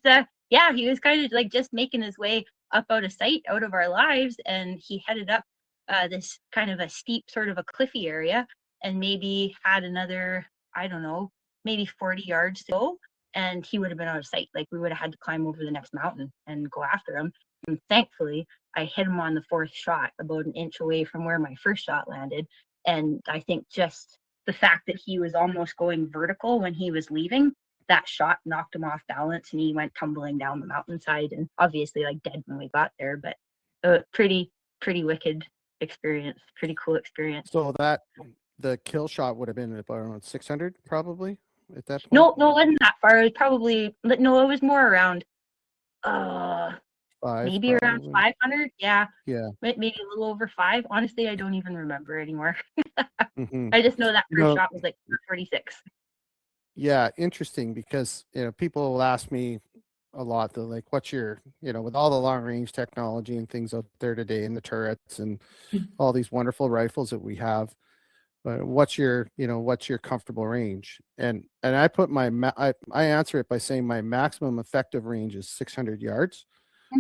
D: yeah, he was kind of like just making his way up out of sight, out of our lives, and he headed up this kind of a steep, sort of a cliffy area, and maybe had another, I don't know, maybe 40 yards to go, and he would have been out of sight. Like we would have had to climb over the next mountain and go after him. And thankfully, I hit him on the fourth shot, about an inch away from where my first shot landed. And I think just the fact that he was almost going vertical when he was leaving, that shot knocked him off balance and he went tumbling down the mountainside and obviously like dead when we got there. But pretty wicked experience, pretty cool experience.
B: So that the kill shot would have been about around 600 probably at that point?
D: No, it wasn't that far. It was probably, no, it was more around maybe around 500. Yeah. Maybe a little over 5. Honestly, I don't even remember anymore. I just know that first shot was like 46.
B: Yeah, interesting because people will ask me a lot. They're like, "What's your with all the long range technology and things out there today, and the turrets and all these wonderful rifles that we have, what's your comfortable range?" And I put I answer it by saying my maximum effective range is 600 yards.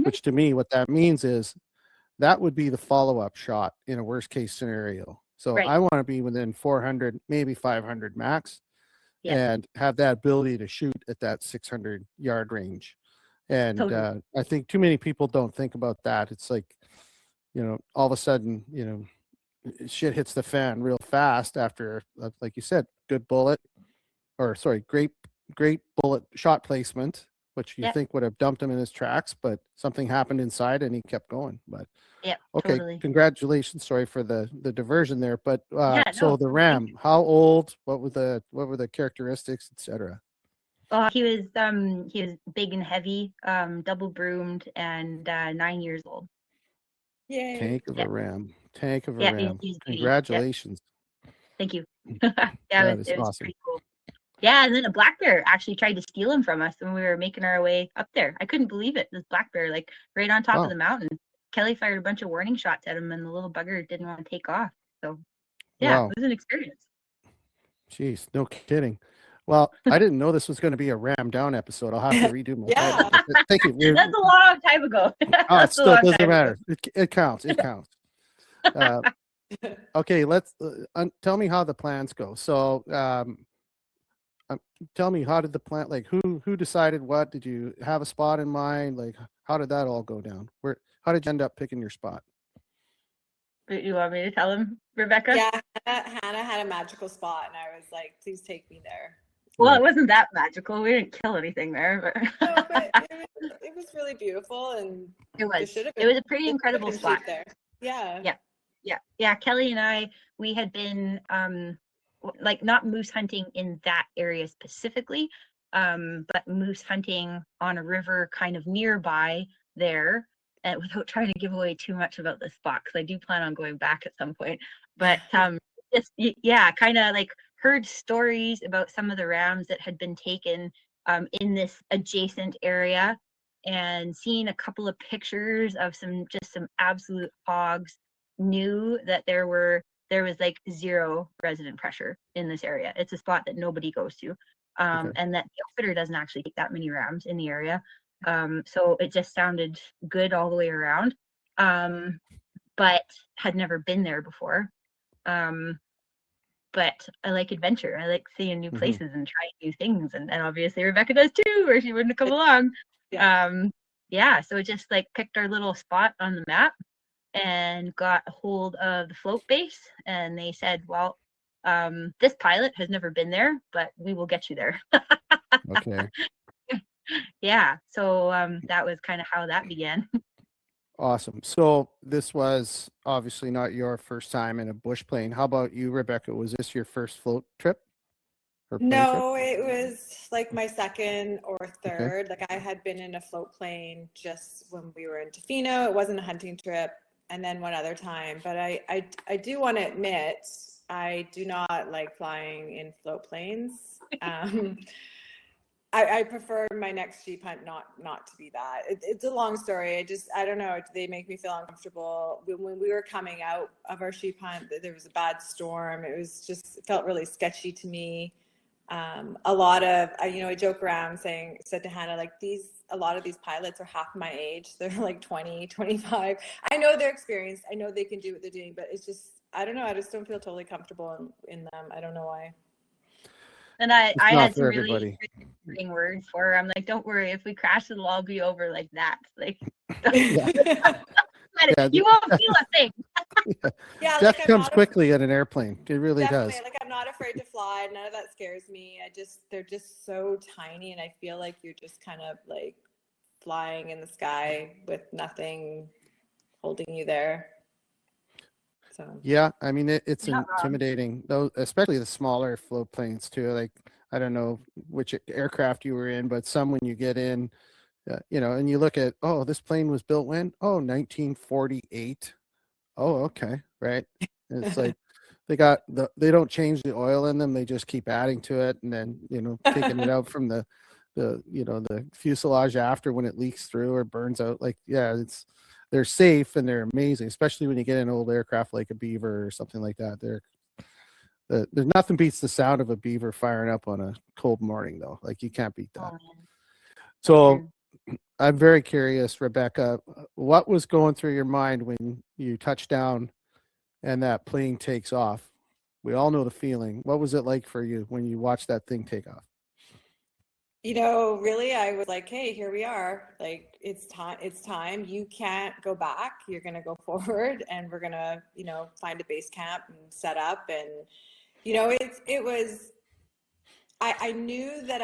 B: Which to me, what that means is that would be the follow-up shot in a worst case scenario. So I want to be within 400, maybe 500 max, and have that ability to shoot at that 600 yard range. And totally. I think too many people don't think about that. It's like, all of a sudden, shit hits the fan real fast after, like you said, great bullet shot placement, which you think would have dumped him in his tracks, but something happened inside and he kept going. But okay, totally. Congratulations. Sorry for the diversion there, but so the ram, how old? What were the characteristics, etc.?
D: He was big and heavy, double broomed, and 9 years old.
C: Yay!
B: Tank of a ram. Congratulations.
D: Thank you.
B: That is awesome.
D: Pretty cool. Yeah, and then a black bear actually tried to steal him from us when we were making our way up there. I couldn't believe it. This black bear, like right on top of the mountain. Kelly fired a bunch of warning shots at him, and the little bugger didn't want to take off. So, yeah, It was an experience.
B: Jeez, no kidding. Well, I didn't know this was going to be a ram down episode. I'll have to redo my title. Thank you.
D: That's a long time ago.
B: It still doesn't matter. It counts. It counts. Okay, let's tell me how the plans go. So, tell me, how did the plan, like who decided what? Did you have a spot in mind? Like, how did that all go down? How did you end up picking your spot?
D: You want me to tell him, Rebecca?
C: Yeah, Hana had a magical spot, and I was like, please take me there.
D: Well, it wasn't that magical. We didn't kill anything there, but,
C: no, but it was really beautiful, and
D: it was a pretty incredible spot
C: there. Yeah.
D: Kelly and I, we had been like not moose hunting in that area specifically, but moose hunting on a river kind of nearby there, and without trying to give away too much about the spot, because I do plan on going back at some point. But just kind of like heard stories about some of the rams that had been taken in this adjacent area, and seeing a couple of pictures of some absolute hogs. Knew that there was like zero resident pressure in this area. It's a spot that nobody goes to. and that the outfitter doesn't actually take that many rams in the area. So it just sounded good all the way around, but had never been there before. But I like adventure. I like seeing new places and trying new things. And obviously Rebecca does too, or she wouldn't have come along. Yeah. So it just like picked our little spot on the map and got a hold of the float base. And they said, well, this pilot has never been there, but we will get you there.
B: Okay.
D: Yeah. So that was kind of how that began.
B: Awesome. So this was obviously not your first time in a bush plane. How about you, Rebecca? Was this your first float trip or plane trip?
C: No, it was like my second or third. Like I had been in a float plane just when we were in Tofino. It wasn't a hunting trip, and then one other time. But I do want to admit I do not like flying in float planes. I prefer my next sheep hunt not to be that. It's a long story. I don't know. They make me feel uncomfortable. When we were coming out of our sheep hunt, there was a bad storm. It felt really sketchy to me. A lot of, I joke around said to Hana, like a lot of these pilots are half my age. They're like 20, 25. I know they're experienced. I know they can do what they're doing, but it's just, I don't know. I just don't feel totally comfortable in them. I don't know why.
D: And I had some
B: really
D: words for her. I'm like, don't worry, if we crash, it'll all be over like that. Like, you won't feel a thing.
B: Death comes quickly in an airplane. It really does.
C: Like I'm not afraid to fly. None of that scares me. They're just so tiny, and I feel like you're just kind of like flying in the sky with nothing holding you there. So
B: yeah, I mean it's intimidating, though, especially the smaller float planes too. Like I don't know which aircraft you were in, but some when you get in, and you look at, oh, this plane was built when? Oh, 1948. Oh, okay, right. And it's like they don't change the oil in them; they just keep adding to it, and then taking it out from the fuselage after when it leaks through or burns out. Like, yeah, they're safe and they're amazing, especially when you get an old aircraft like a Beaver or something like that. There's nothing beats the sound of a Beaver firing up on a cold morning, though. Like you can't beat that. So I'm very curious, Rebecca, what was going through your mind when you touch down and that plane takes off? We all know the feeling. What was it like for you when you watched that thing take off?
C: Really, I was like, hey, here we are. Like, it's time. You can't go back. You're going to go forward, and we're going to, find a base camp and set up. And, I knew that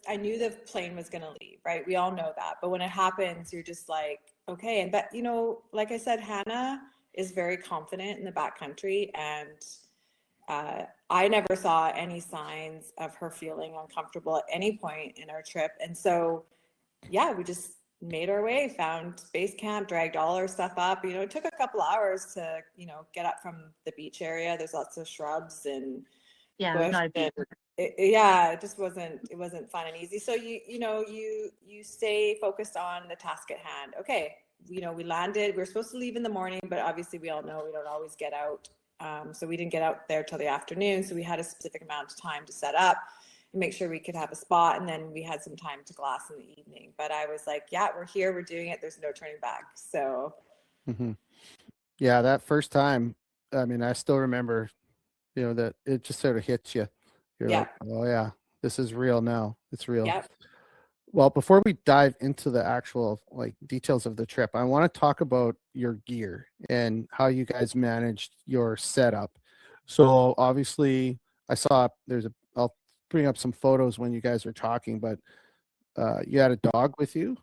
C: I knew the plane was going to leave, right? We all know that. But when it happens, you're just like, okay. And, but, like I said, Hana is very confident in the backcountry, and I never saw any signs of her feeling uncomfortable at any point in our trip. And so, yeah, we just made our way, found base camp, dragged all our stuff up. It took a couple hours to, get up from the beach area. There's lots of shrubs and bush. It just wasn't fun and easy. So you stay focused on the task at hand. Okay, we landed. We were supposed to leave in the morning, but obviously we all know we don't always get out. So we didn't get out there till the afternoon. So we had a specific amount of time to set up and make sure we could have a spot. And then we had some time to glass in the evening. But I was like, yeah, we're here. We're doing it. There's no turning back. So.
B: Yeah, that first time, I mean, I still remember, that it just sort of hits you. You're like, oh yeah, this is real now. It's real.
C: Yep.
B: Well, before we dive into the actual details of the trip, I want to talk about your gear and how you guys managed your setup. So obviously I saw I'll bring up some photos when you guys are talking, but you had a dog with you,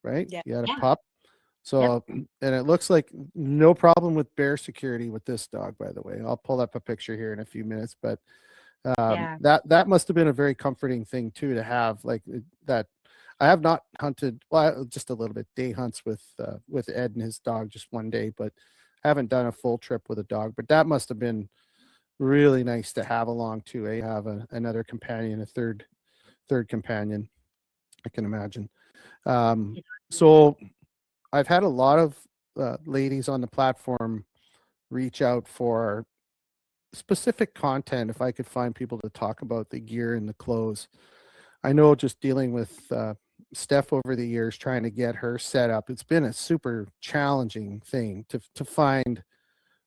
B: right?
C: Yeah.
B: You had a pup. So, and it looks like no problem with bear security with this dog, by the way. I'll pull up a picture here in a few minutes, but that must have been a very comforting thing too, to have like that. I have not hunted, just a little bit, day hunts with Ed and his dog just one day, but I haven't done a full trip with a dog. But that must have been really nice to have along too. Have another companion, a third companion, I can imagine. So I've had a lot of ladies on the platform reach out for specific content if I could find people to talk about the gear and the clothes. I know just dealing with Steph over the years, trying to get her set up, it's been a super challenging thing to find.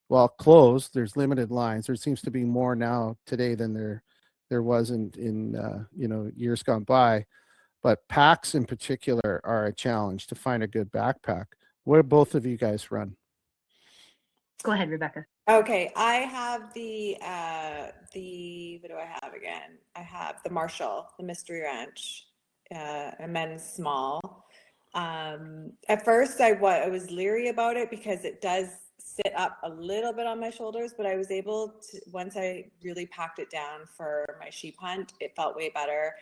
B: Well, clothes, there's limited lines. There seems to be more now today than there was in years gone by. But packs in particular are a challenge to find a good backpack. What do both of you guys run?
D: Go ahead, Rebecca.
C: Okay, I have the what do I have again? I have the Marshall, the Mystery Ranch, a men's small. At first, I was leery about it because it does sit up a little bit on my shoulders, but I was able to, once I really packed it down for my sheep hunt, it felt way better.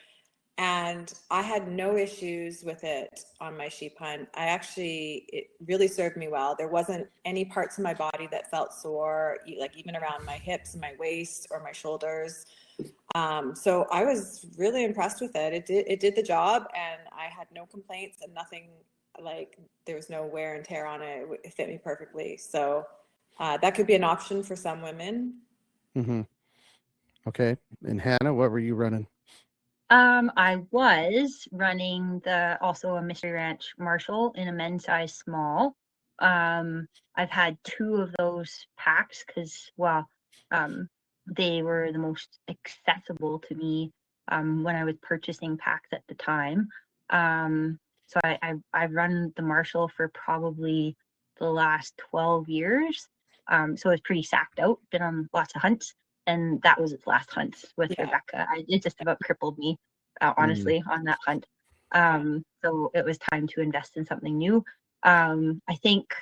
C: And I had no issues with it on my sheep hunt. It really served me well. There wasn't any parts of my body that felt sore, like even around my hips and my waist or my shoulders. So I was really impressed with it. It did the job, and I had no complaints and nothing, like there was no wear and tear on it. It fit me perfectly. So that could be an option for some women.
B: Mm-hmm. Okay. And Hannah, what were you running?
D: I was running also a Mystery Ranch Marshall in a men's size small. I've had 2 of those packs because, they were the most accessible to me when I was purchasing packs at the time. So I've run the Marshall for probably the last 12 years. So it's pretty sacked out, been on lots of hunts. And that was its last hunt with Rebecca. It just about crippled me, honestly, on that hunt. So it was time to invest in something new. I think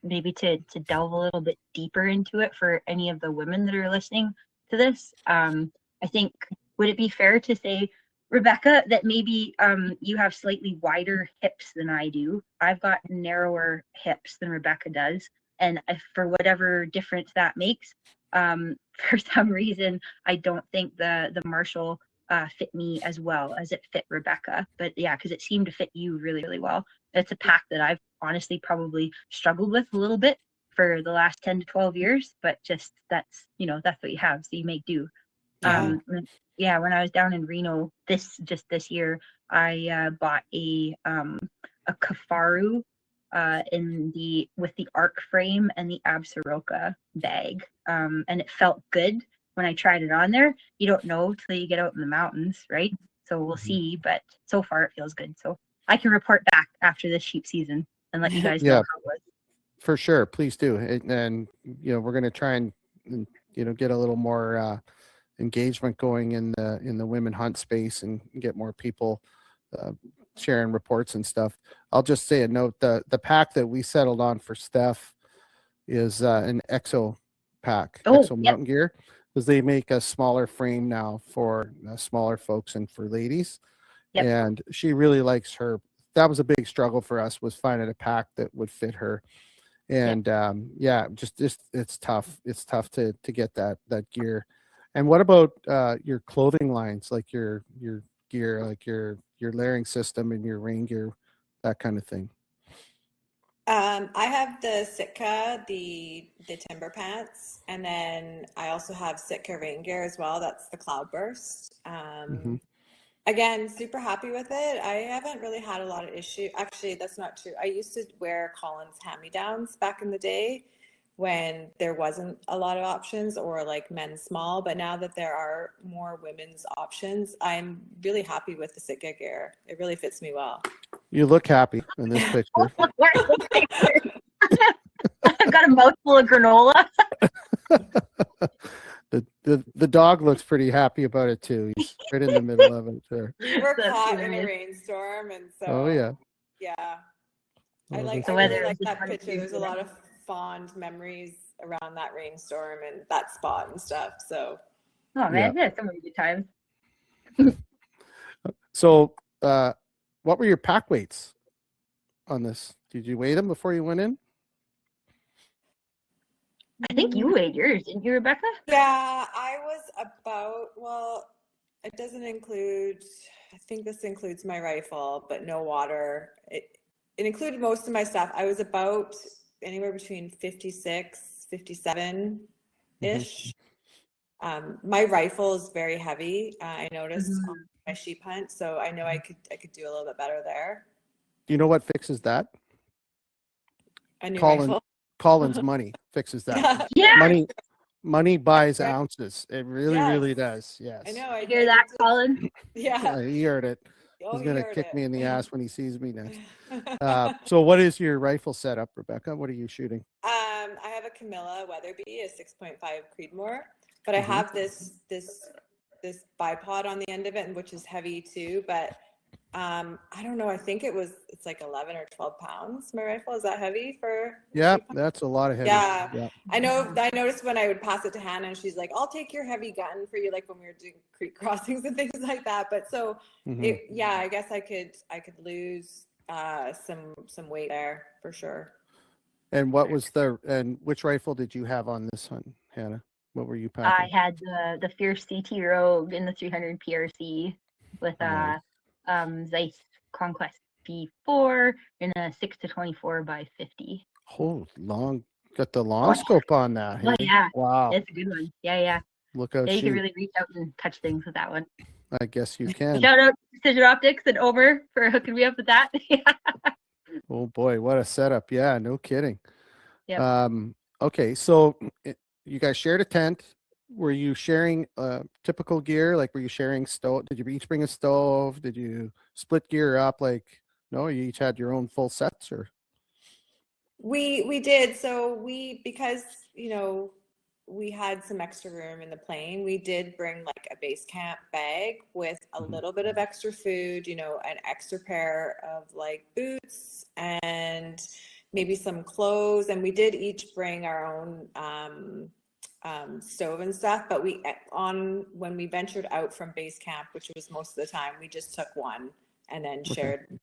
D: maybe to delve a little bit deeper into it for any of the women that are listening to this, I think, would it be fair to say, Rebecca, that maybe you have slightly wider hips than I do? I've got narrower hips than Rebecca does. And for whatever difference that makes, for some reason, I don't think the Marshall fit me as well as it fit Rebecca. But yeah, because it seemed to fit you really, really well. It's a pack that I've honestly probably struggled with a little bit for the last 10 to 12 years, but just that's what you have, so you make do.
C: Yeah.
D: When I was down in Reno this year, I bought a Kafaru with the arc frame and the Absaroka bag, and it felt good when I tried it on there. You don't know till you get out in the mountains, right? So we'll see, but so far it feels good. So I can report back after this sheep season and let you guys know how it was.
B: For sure, please do. And we're going to try and get a little more engagement going in the women hunt space and get more people sharing reports and stuff. I'll just say a note: the pack that we settled on for Steph is an Exo pack, Exo Mountain Gear, because they make a smaller frame now for smaller folks and for ladies. And she really likes her. That was a big struggle for us, was finding a pack that would fit her. And just it's tough. It's tough to get that gear. And what about your clothing lines, like your gear, like your layering system and your rain gear, that kind of thing?
C: I have the Sitka, the timber pants, and then I also have Sitka rain gear as well. That's the Cloudburst. Again, super happy with it. I haven't really had a lot of issue. Actually, that's not true. I used to wear Collins hand-me-downs back in the day when there wasn't a lot of options, or like men's small. But now that there are more women's options, I'm really happy with the Sitka gear. It really fits me well.
B: You look happy in this picture.
D: I've got a mouthful of granola.
B: The dog looks pretty happy about it too. He's right in the middle of it. Sure.
C: We were caught in a rainstorm, and so I really like that picture. There's a lot of fond memories around that rainstorm and that spot and stuff. So
D: so many good times.
B: So what were your pack weights on this? Did you weigh them before you went in?
D: I think you weighed yours, didn't you, Rebecca?
C: Yeah, I was about, it doesn't include, I think this includes my rifle, but no water. It included most of my stuff. I was about anywhere between 56, 57-ish. My rifle is very heavy. I noticed my sheep hunt. So I know I could do a little bit better there.
B: Do you know what fixes that?
C: A new
B: Colin,
C: rifle.
B: Colin's money fixes that.
C: Yeah.
D: Yeah,
B: Money buys
C: Right.
B: ounces. It really,
C: Yes.
B: really does. Yes.
C: I know.
D: you hear that, Colin?
C: Yeah.
B: He heard it.
C: Oh,
B: He's
C: he
B: gonna
C: heard
B: kick
C: it.
B: me in the ass when he sees me next. So what is your rifle setup, Rebecca? What are you shooting?
C: I have a Camilla Weatherby, a 6.5 Creedmoor, but I
B: Mhm.
C: have this bipod on the end of it, which is heavy too. But I don't know. I think it's like 11 or 12 pounds. My rifle, is that heavy for?
B: Yeah, that's a lot of heavy.
C: Yeah.
B: Yeah.
C: I know. I noticed when I would pass it to Hannah, and she's like, "I'll take your heavy gun for you," like when we were doing creek crossings and things like that. But so,
B: Mhm.
C: yeah, I guess I could lose some weight there for sure.
B: And which rifle did you have on this hunt, Hannah? What were you
D: I
B: packing?
D: had the Fierce CT Rogue in the 300 PRC with
B: Nice.
D: Zeiss Conquest P4 in a 6-24 by 50.
B: Oh, got the long scope on that.
D: Oh
B: Hey?
D: yeah,
B: Wow.
D: it's a good one. Yeah.
B: Look out,
D: Yeah, you can
B: shoot.
D: really reach out and touch things with that one.
B: I guess you can.
D: Shout out Precision Optics and Over for hooking me up with that.
B: Oh boy, what a setup. Yeah, no kidding.
D: Yep.
B: Okay, so you guys shared a tent. Were you sharing typical gear? Like, were you sharing stove? Did you each bring a stove? Did you split gear up? Like, no, you each had your own full sets, or?
C: We did. So because we had some extra room in the plane, we did bring like a base camp bag with a
B: Mhm.
C: little bit of extra food, an extra pair of like boots and maybe some clothes. And we did each bring our own stove and stuff. But when we ventured out from base camp, which was most of the time, we just took one and then
B: Okay.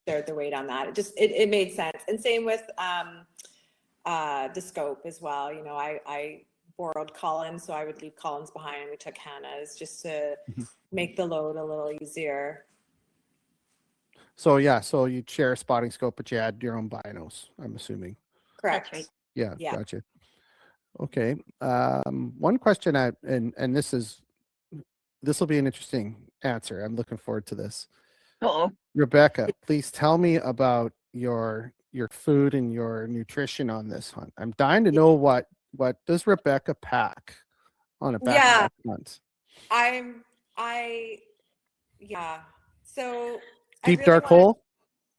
C: shared the weight on that. It made sense. And same with the scope as well. I borrowed Colin's, so I would leave Colin's behind, and we took Hannah's just to
B: Mhm.
C: make the load a little easier.
B: So yeah, so you'd share a spotting scope, but you had your own binos, I'm assuming.
C: Correct.
D: That's right.
B: Yeah,
C: Yeah.
B: gotcha. Okay. One question and this will be an interesting answer. I'm looking forward to this.
D: Uh-oh.
B: Rebecca, please tell me about your food and your nutrition on this hunt. I'm dying to know what does Rebecca pack on a
C: Yeah.
B: backpack hunt?
C: Yeah. So
B: Deep
C: I really
B: dark
C: wanted,
B: hole?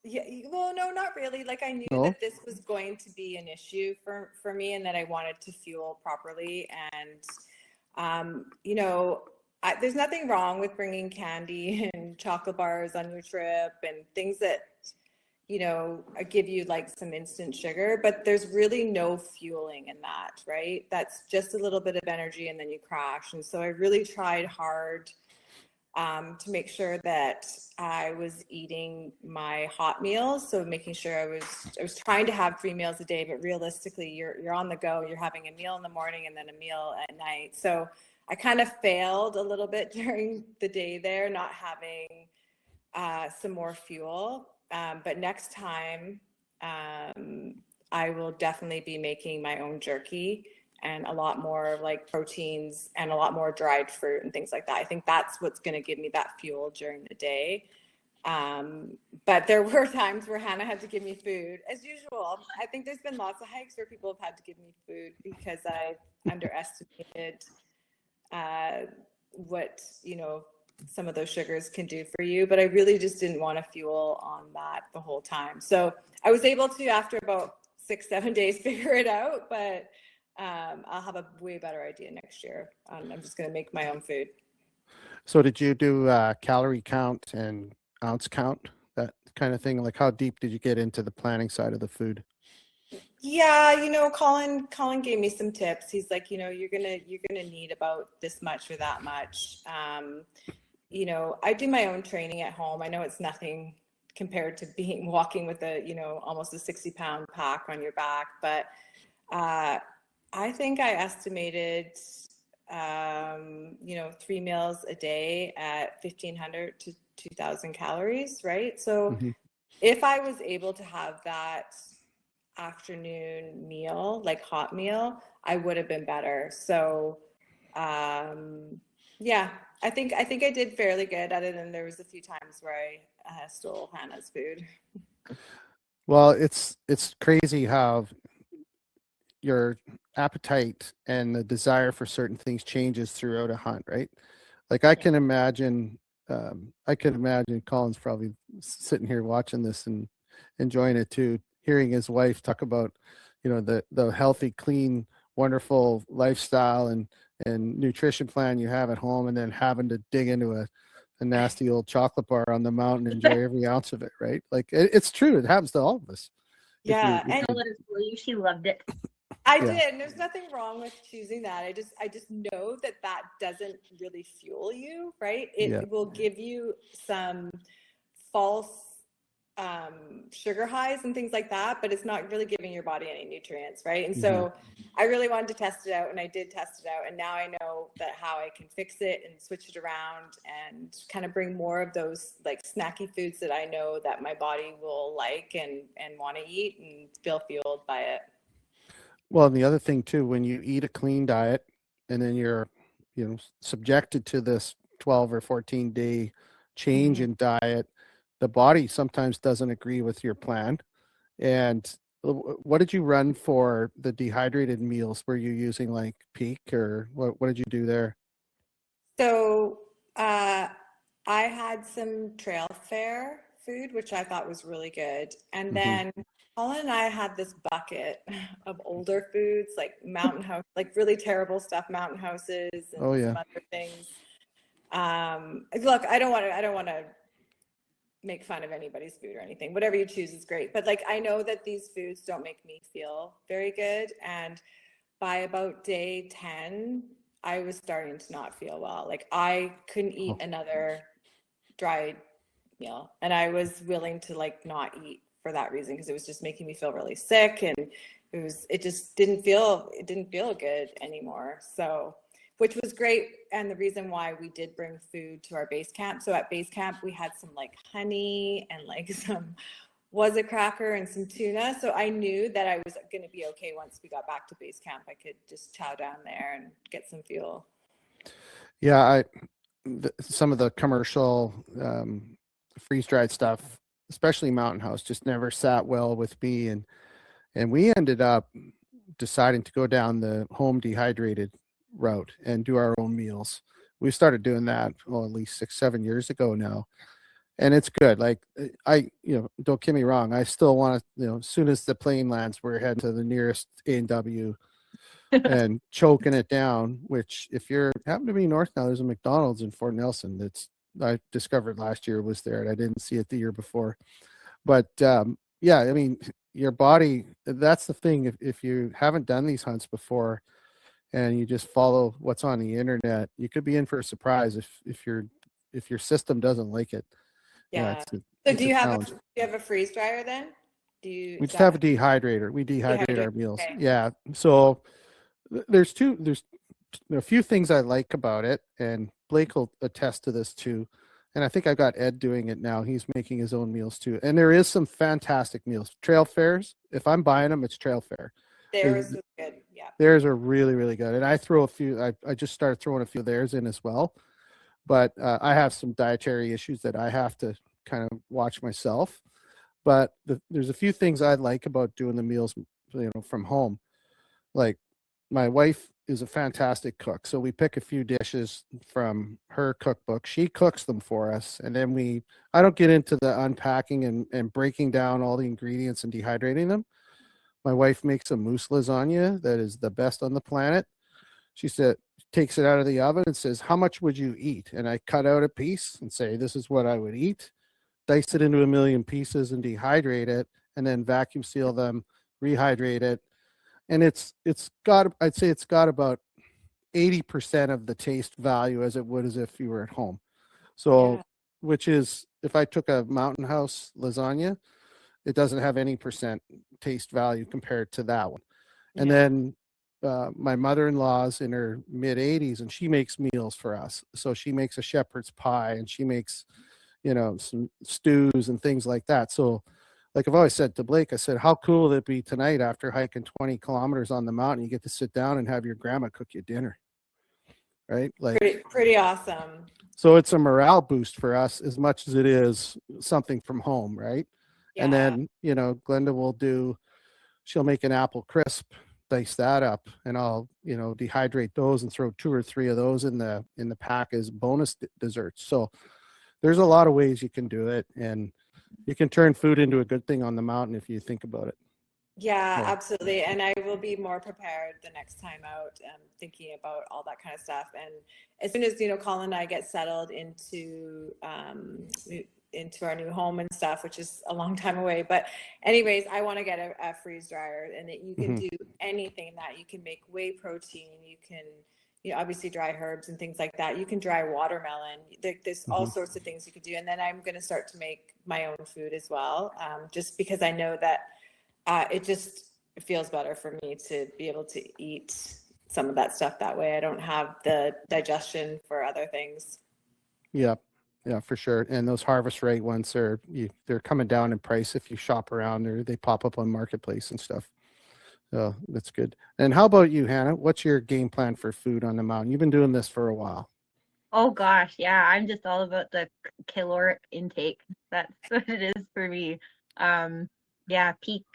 C: yeah, well, no, not really. Like I knew
B: No.
C: that this was going to be an issue for me, and that I wanted to fuel properly. And there's nothing wrong with bringing candy and chocolate bars on your trip and things that give you like some instant sugar, but there's really no fueling in that, right? That's just a little bit of energy and then you crash. And so I really tried hard to make sure that I was eating my hot meals. So making sure I was trying to have 3 meals a day, but realistically you're on the go, you're having a meal in the morning and then a meal at night. So I kind of failed a little bit during the day there, not having some more fuel. But next time I will definitely be making my own jerky and a lot more like proteins and a lot more dried fruit and things like that. I think that's what's going to give me that fuel during the day. But there were times where Hannah had to give me food as usual. I think there's been lots of hikes where people have had to give me food because I underestimated what some of those sugars can do for you, but I really just didn't want to fuel on that the whole time. So I was able to, after about 6-7 days, figure it out, but I'll have a way better idea next year. I'm just going to make my own food.
B: So did you do calorie count and ounce count, that kind of thing? Like, how deep did you get into the planning side of the food?
C: Yeah, Colin gave me some tips. He's like, you're gonna need about this much or that much. I do my own training at home. I know it's nothing compared to walking with almost a 60-pound pack on your back, but I think I estimated 3 meals a day at 1,500 to 2,000 calories, right? So
B: Mhm.
C: if I was able to have that afternoon meal, like hot meal, I would have been better. So Yeah, I think I did fairly good, other than there was a few times where I stole Hannah's food.
B: Well, it's crazy how your appetite and the desire for certain things changes throughout a hunt, right? Like
C: Yeah.
B: I can imagine Colin's probably sitting here watching this and enjoying it too, hearing his wife talk about, the healthy, clean, wonderful lifestyle and nutrition plan you have at home, and then having to dig into a nasty old chocolate bar on the mountain and enjoy every ounce of it, right? Like it's true. It happens to all of us. If you're,
C: Yeah,
B: if
C: and
D: Don't let her fool you. She loved it.
C: I
B: Yeah.
C: did. And there's nothing wrong with choosing that. I just know that that doesn't really fuel you, right?
B: Yeah.
C: It will give you some false sugar highs and things like that, but it's not really giving your body any nutrients, right? And so I really wanted to test it out, and I did test it out, and now I know that how I can fix it and switch it around and kind of bring more of those like snacky foods that I know that my body will like and want to eat and feel fueled by it.
B: Well, and the other thing too, when you eat a clean diet and then you're, subjected to this 12 or 14-day change in diet, the body sometimes doesn't agree with your plan. And what did you run for the dehydrated meals? Were you using like Peak, or what did you do there?
C: So I had some trail fare food, which I thought was really good. And
B: Mhm.
C: then Colin and I had this bucket of older foods, like mountain house, like really terrible stuff, mountain houses and
B: Oh
C: some
B: yeah.
C: other things. Look, I don't want to make fun of anybody's food or anything. Whatever you choose is great. But like I know that these foods don't make me feel very good. And by about day 10, I was starting to not feel well. Like I couldn't eat
B: Oh,
C: another dried meal, and I was willing to like not eat for that reason, because it was just making me feel really sick, and it just didn't feel good anymore. So, which was great, and the reason why we did bring food to our base camp. So at base camp we had some like honey and like some was a cracker and some tuna. So I knew that I was going to be okay once we got back to base camp. I could just chow down there and get some fuel.
B: yeah. Some of the commercial freeze dried stuff, especially Mountain House, just never sat well with me, and we ended up deciding to go down the home dehydrated route and do our own meals. We started doing that, well, at least 6, 7 years ago now. And it's good. Like don't get me wrong. I still want to, as soon as the plane lands, we're heading to the nearest A&W and choking it down, which if you're happen to be north now, there's a McDonald's in Fort Nelson that's I discovered last year was there, and I didn't see it the year before. But yeah, I mean, your body, that's the thing. If you haven't done these hunts before and you just follow what's on the internet, you could be in for a surprise if your system doesn't like it. Yeah,
C: Yeah. So
B: it's a challenge.
C: do you have a freeze dryer then?
B: We
C: Is
B: just
C: that
B: have a dehydrator. We dehydrate
C: dehydrated?
B: our meals.
C: Okay.
B: Yeah. So there's a few things I like about it, and Blake will attest to this too. And I think I got Ed doing it now. He's making his own meals too. And there is some fantastic meals. Trail fares. If I'm buying them, it's trail fare.
C: Theirs was good. Yeah.
B: Theirs are really, really good. And I throw a few, I just started throwing a few of theirs in as well. But I have some dietary issues that I have to kind of watch myself. But there's a few things I like about doing the meals, from home. Like my wife is a fantastic cook. So we pick a few dishes from her cookbook. She cooks them for us. And then I don't get into the unpacking and breaking down all the ingredients and dehydrating them. My wife makes a mousse lasagna that is the best on the planet. She said, takes it out of the oven and says, "How much would you eat?" And I cut out a piece and say, "This is what I would eat." Dice it into a million pieces and dehydrate it, and then vacuum seal them, rehydrate it. And I'd say it's got about 80% of the taste value as it would as if you were at home. So,
C: Yeah.
B: which is, if I took a Mountain House lasagna, it doesn't have any percent taste value compared to that one. And
C: Yeah.
B: then my mother-in-law's in her mid 80s, and she makes meals for us. So she makes a shepherd's pie, and she makes, some stews and things like that. So like I've always said to Blake, I said, how cool would it be tonight after hiking 20 kilometers on the mountain? You get to sit down and have your grandma cook you dinner. right? Like,
C: Pretty awesome.
B: so it's a morale boost for us as much as it is something from home, right? And
C: Yeah.
B: then, Glenda she'll make an apple crisp, dice that up, and I'll, dehydrate those and throw 2 or 3 of those in the pack as bonus desserts. So there's a lot of ways you can do it, and you can turn food into a good thing on the mountain if you think about it.
C: Yeah,
B: Yeah.
C: absolutely. And I will be more prepared the next time out, thinking about all that kind of stuff. And as soon as, Colin and I get settled into our new home and stuff, which is a long time away. But anyways, I want to get a freeze dryer, and that you can do anything in that. You can make whey protein. You can, obviously dry herbs and things like that. You can dry watermelon. There's all sorts of things you could do. And then I'm going to start to make my own food as well, just because I know that it just feels better for me to be able to eat some of that stuff that way. I don't have the digestion for other things.
B: Yeah, for sure. And those harvest rate ones they're coming down in price if you shop around, or they pop up on Marketplace and stuff. So that's good. And how about you, Hannah? What's your game plan for food on the mountain? You've been doing this for a while.
D: Oh gosh, yeah, I'm just all about the caloric intake. That's what it is for me. Yeah, peak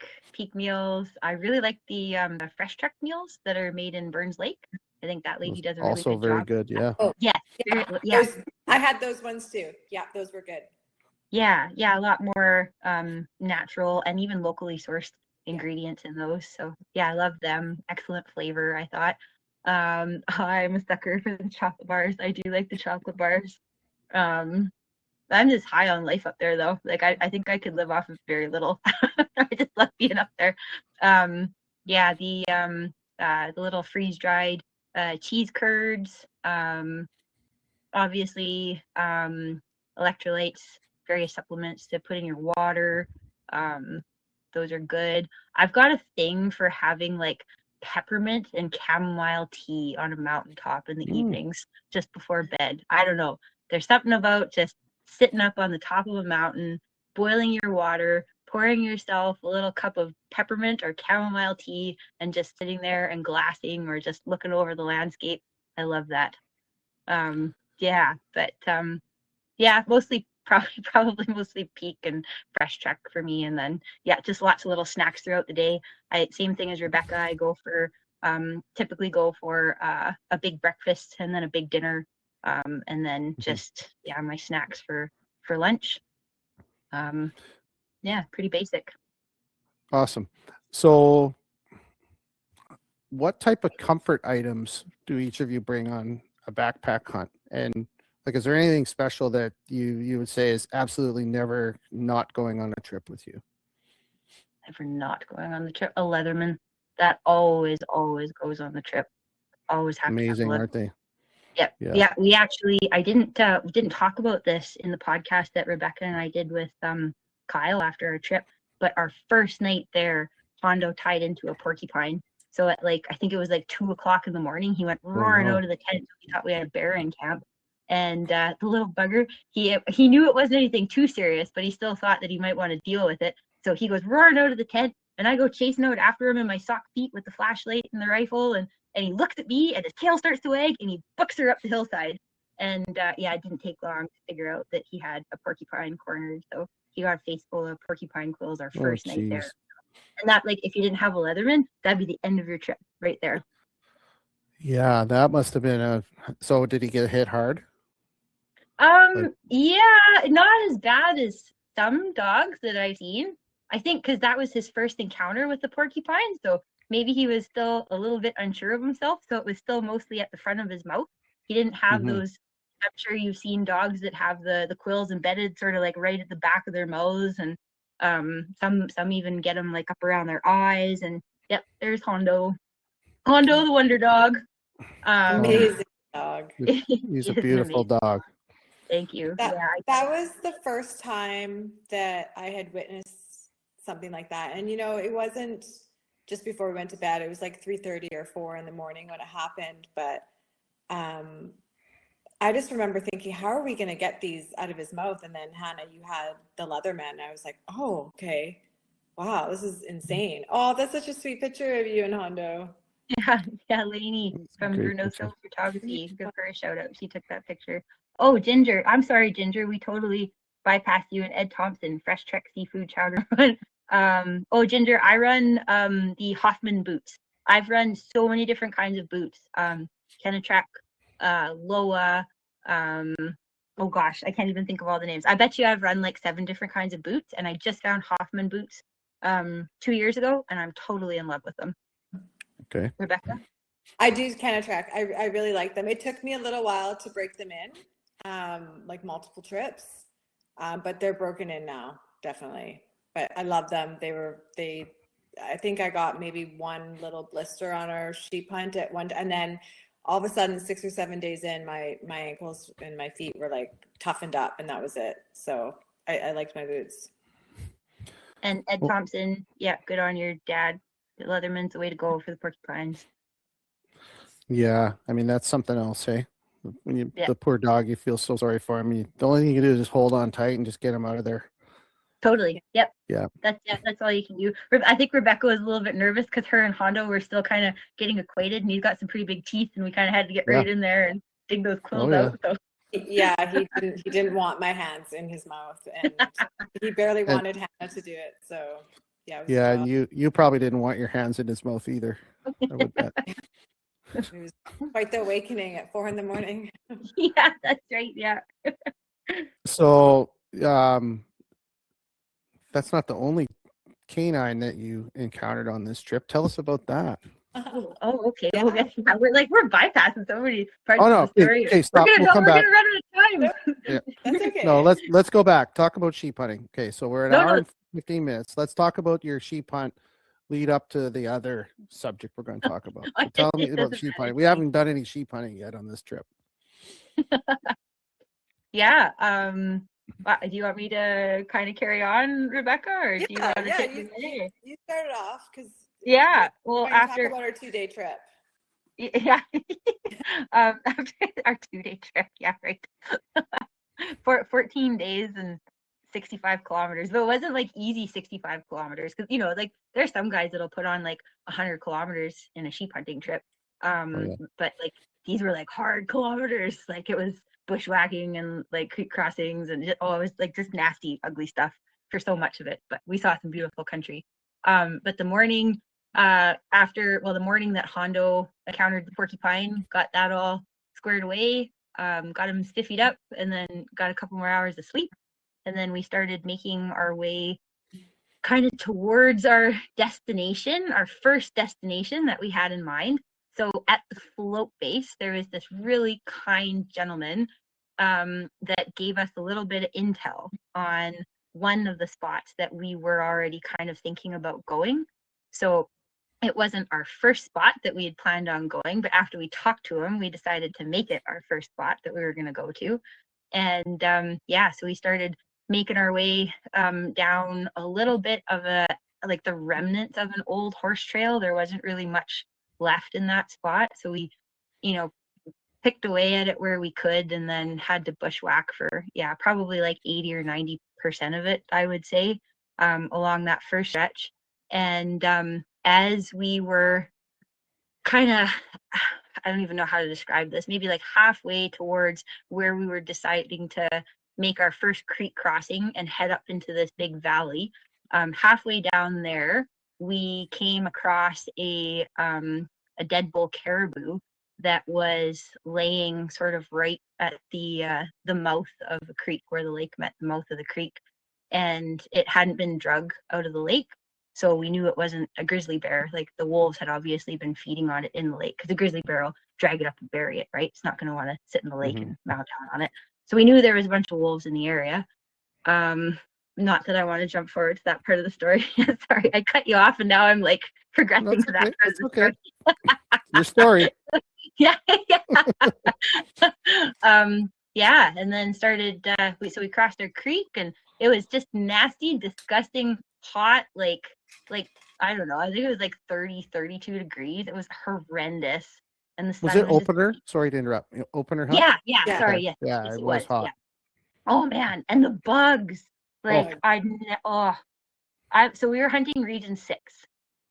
D: meals. I really like the fresh truck meals that are made in Burns Lake. I think that lady does a really
B: Also
D: good
B: very
D: job.
B: good, yeah.
C: Oh,
D: Yes,
C: yeah. I had those ones too. Yeah, those were good.
D: Yeah, a lot more natural and even locally sourced ingredients in those. So yeah, I love them. Excellent flavor, I thought. I'm a sucker for the chocolate bars. I do like the chocolate bars. I'm just high on life up there though. Like I think I could live off of very little. I just love being up there. Yeah, the little freeze dried cheese curds, obviously electrolytes, various supplements to put in your water. Those are good. I've got a thing for having like peppermint and chamomile tea on a mountaintop in the evenings just before bed. I don't know. There's something about just sitting up on the top of a mountain, boiling your water, pouring yourself a little cup of peppermint or chamomile tea, and just sitting there and glassing or just looking over the landscape. I love that. Yeah, but yeah, probably mostly peak and fresh truck for me, and then yeah, just lots of little snacks throughout the day. Same thing as Rebecca. I typically go for a big breakfast and then a big dinner, and then just my snacks for lunch. Yeah, pretty basic.
B: Awesome. So what type of comfort items do each of you bring on a backpack hunt? And like, is there anything special that you would say is absolutely never not going on a trip with you?
D: Never not going on the trip. A Leatherman. That always goes on the trip. Always have
B: Amazing,
D: to have
B: aren't they?
D: Yep. Yeah. We actually, I didn't talk about this in the podcast that Rebecca and I did with Kyle after our trip, but our first night there, Hondo tied into a porcupine. So at I think it was 2:00 in the morning, he went roaring out of the tent. We thought we had a bear in camp. And the little bugger, he knew it wasn't anything too serious, but he still thought that he might want to deal with it. So he goes roaring out of the tent, and I go chasing out after him in my sock feet with the flashlight and the rifle, and he looks at me, and his tail starts to wag, and he books her up the hillside. And it didn't take long to figure out that he had a porcupine cornered. So he got a face full of porcupine quills our first night there. And that, if you didn't have a Leatherman, that'd be the end of your trip right there.
B: Yeah, that must have been so did he get hit hard?
D: Yeah, not as bad as some dogs that I've seen. I think because that was his first encounter with the porcupine, so maybe he was still a little bit unsure of himself, so it was still mostly at the front of his mouth. He didn't have those. I'm sure you've seen dogs that have the quills embedded sort of right at the back of their mouths, and some even get them up around their eyes. And yep, there's Hondo the wonder dog.
C: Amazing dog.
B: He's a beautiful dog.
D: Thank you.
C: That was the first time that I had witnessed something like that. And, it wasn't just before we went to bed. It was 3:30 or 4 in the morning when it happened. But I just remember thinking, how are we going to get these out of his mouth? And then, Hannah, you had the Leatherman. And I was like, oh, okay. Wow, this is insane. Oh, that's such a sweet picture of you and Hondo.
D: Yeah, Lainey
B: That's a
D: from
B: great
D: Bruno's
B: picture.
D: Hill Photography. Give her a shout out. She took that picture. Oh, Ginger. I'm sorry, Ginger. We totally bypassed you and Ed Thompson, Fresh Trek Seafood Chowder. Oh, Ginger, I run the Hoffman boots. I've run so many different kinds of boots. Kenetrek, Loa, oh gosh, I can't even think of all the names. I bet you I've run like 7 different kinds of boots, and I just found Hoffman boots 2 years ago, and I'm totally in love with them.
B: Okay.
D: Rebecca?
C: I do Canatrack. I really like them. It took me a little while to break them in, like multiple trips, but they're broken in now, definitely. But I love them. I think I got maybe one little blister on our sheep hunt at one, and then all of a sudden, 6 or 7 days in, my ankles and my feet were like toughened up, and that was it. So I liked my boots.
D: And Ed Thompson, yeah, good on your dad. The Leatherman's the way to go for the porcupines.
B: Yeah, I mean that's something else, hey. When you
D: Yeah.
B: the poor dog, you feel so sorry for him. The only thing you can do is just hold on tight and just get him out of there.
D: Totally. Yep.
B: Yeah.
D: That's all you can do. I think Rebecca was a little bit nervous because her and Hondo were still kind of getting acquainted, and he's got some pretty big teeth, and we kind of had to get right in there and dig those quills out. So.
C: Yeah, he didn't want my hands in his mouth, and he barely wanted Hannah to do it. So yeah.
B: Yeah, and you probably didn't want your hands in his mouth either. I would bet.
C: It was quite the awakening at 4 a.m.
D: Yeah, that's right. Yeah.
B: So, that's not the only canine that you encountered on this trip. Tell us about that.
D: Oh, okay. Yeah. We're bypassing so many parts
B: Oh no,
D: of the story.
B: okay, stop. We'll come back.
D: We're gonna run out of time.
B: Yeah.
C: That's okay.
B: No, let's go back. Talk about sheep hunting. Okay, so we're an hour
D: No.
B: and 15 minutes. Let's talk about your sheep hunt lead up to the other subject we're going to talk about. So tell me about sheep hunting. We haven't done any sheep hunting yet on this trip.
D: Yeah. Do you want me to kind of carry on, Rebecca, or do you want to take it away?
C: You started off because
D: well,
C: after talk about our 2-day trip.
D: Yeah. After our 2-day trip, yeah, right. For 14 days and 65 kilometers, but it wasn't like easy 65 kilometers because like there's some guys that'll put on like 100 kilometers in a sheep hunting trip, but like these were like hard kilometers. Like it was bushwhacking and like creek crossings and it was like just nasty, ugly stuff for so much of it. But we saw some beautiful country. But the morning the morning that Hondo encountered the porcupine, got that all squared away, got him stiffied up, and then got a couple more hours of sleep. And then we started making our way kind of towards our destination, our first destination that we had in mind. So at the float base, there was this really kind gentleman that gave us a little bit of intel on one of the spots that we were already kind of thinking about going. So it wasn't our first spot that we had planned on going, but after we talked to him, we decided to make it our first spot that we were going to go to. And so we started making our way down a little bit of the remnants of an old horse trail. There wasn't really much left in that spot. So we, picked away at it where we could and then had to bushwhack for, probably like 80 or 90% of it, I would say, along that first stretch. And as we were kind of, I don't even know how to describe this, maybe like halfway towards where we were deciding to make our first creek crossing and head up into this big valley. Halfway down there, we came across a dead bull caribou that was laying sort of right at the mouth of the creek where the lake met the mouth of the creek, and it hadn't been drug out of the lake. So we knew it wasn't a grizzly bear. Like the wolves had obviously been feeding on it in the lake because the grizzly bear will drag it up and bury it, right? It's not going to want to sit in the lake and mount down on it. So we knew there was a bunch of wolves in the area. Not that I want to jump forward to that part of the story. Sorry, I cut you off and now I'm like progressing to that part of the story.
B: Your story.
D: Yeah. And then started, we crossed our creek and it was just nasty, disgusting, hot, like, I don't know, I think it was like 30, 32 degrees. It was horrendous. And the sun
B: was it opener? Sorry to interrupt. Opener hunt?
D: Yeah. Sorry, yes.
B: Yeah,
D: yes,
B: it was hot.
D: Yeah. Oh man, and the bugs. Like so we were hunting region 6.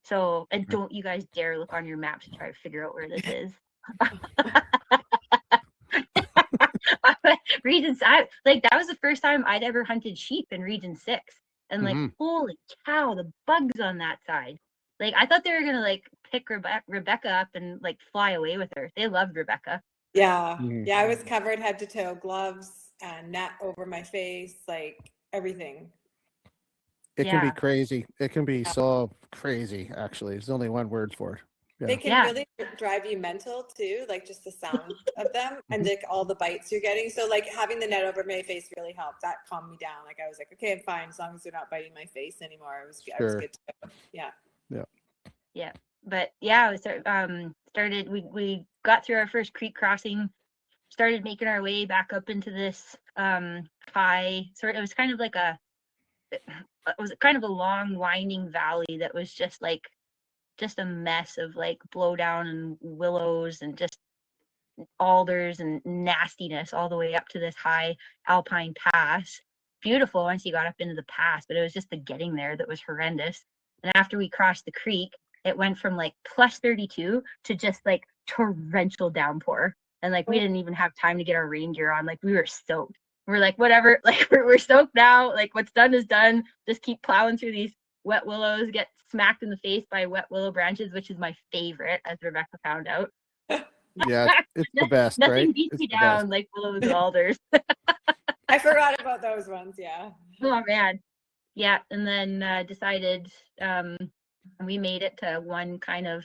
D: So, and don't you guys dare look on your maps to try to figure out where this is. Region 5, like that was the first time I'd ever hunted sheep in Region 6. And like, holy cow, the bugs on that side. Like, I thought they were gonna like pick Rebecca up and like fly away with her. They loved Rebecca.
C: Yeah. Yeah, I was covered head to toe, gloves and net over my face, like everything.
B: It can be crazy. It can be so crazy, actually. There's only one word for it. Yeah.
C: They can really drive you mental too, like just the sound of them and like all the bites you're getting. So like having the net over my face really helped. That calmed me down. Like I was like, okay, I'm fine as long as they're not biting my face anymore. I was good to go. Yeah.
D: But yeah, we started. We got through our first creek crossing, started making our way back up into this high. Sort of, it was kind of like it was kind of a long winding valley that was just a mess of like blowdown and willows and just alders and nastiness all the way up to this high alpine pass. Beautiful once you got up into the pass, but it was just the getting there that was horrendous. And after we crossed the creek, it went from like plus 32 to just like torrential downpour. And like we didn't even have time to get our rain gear on. Like we were soaked. We're like, whatever, like we're soaked now. Like what's done is done. Just keep plowing through these wet willows, get smacked in the face by wet willow branches, which is my favorite, as Rebecca found out.
B: Yeah, it's the best,
D: Nothing
B: right?
D: beats me down like willows and alders.
C: I forgot about those ones, yeah.
D: Oh man. Yeah, and then decided we made it to one kind of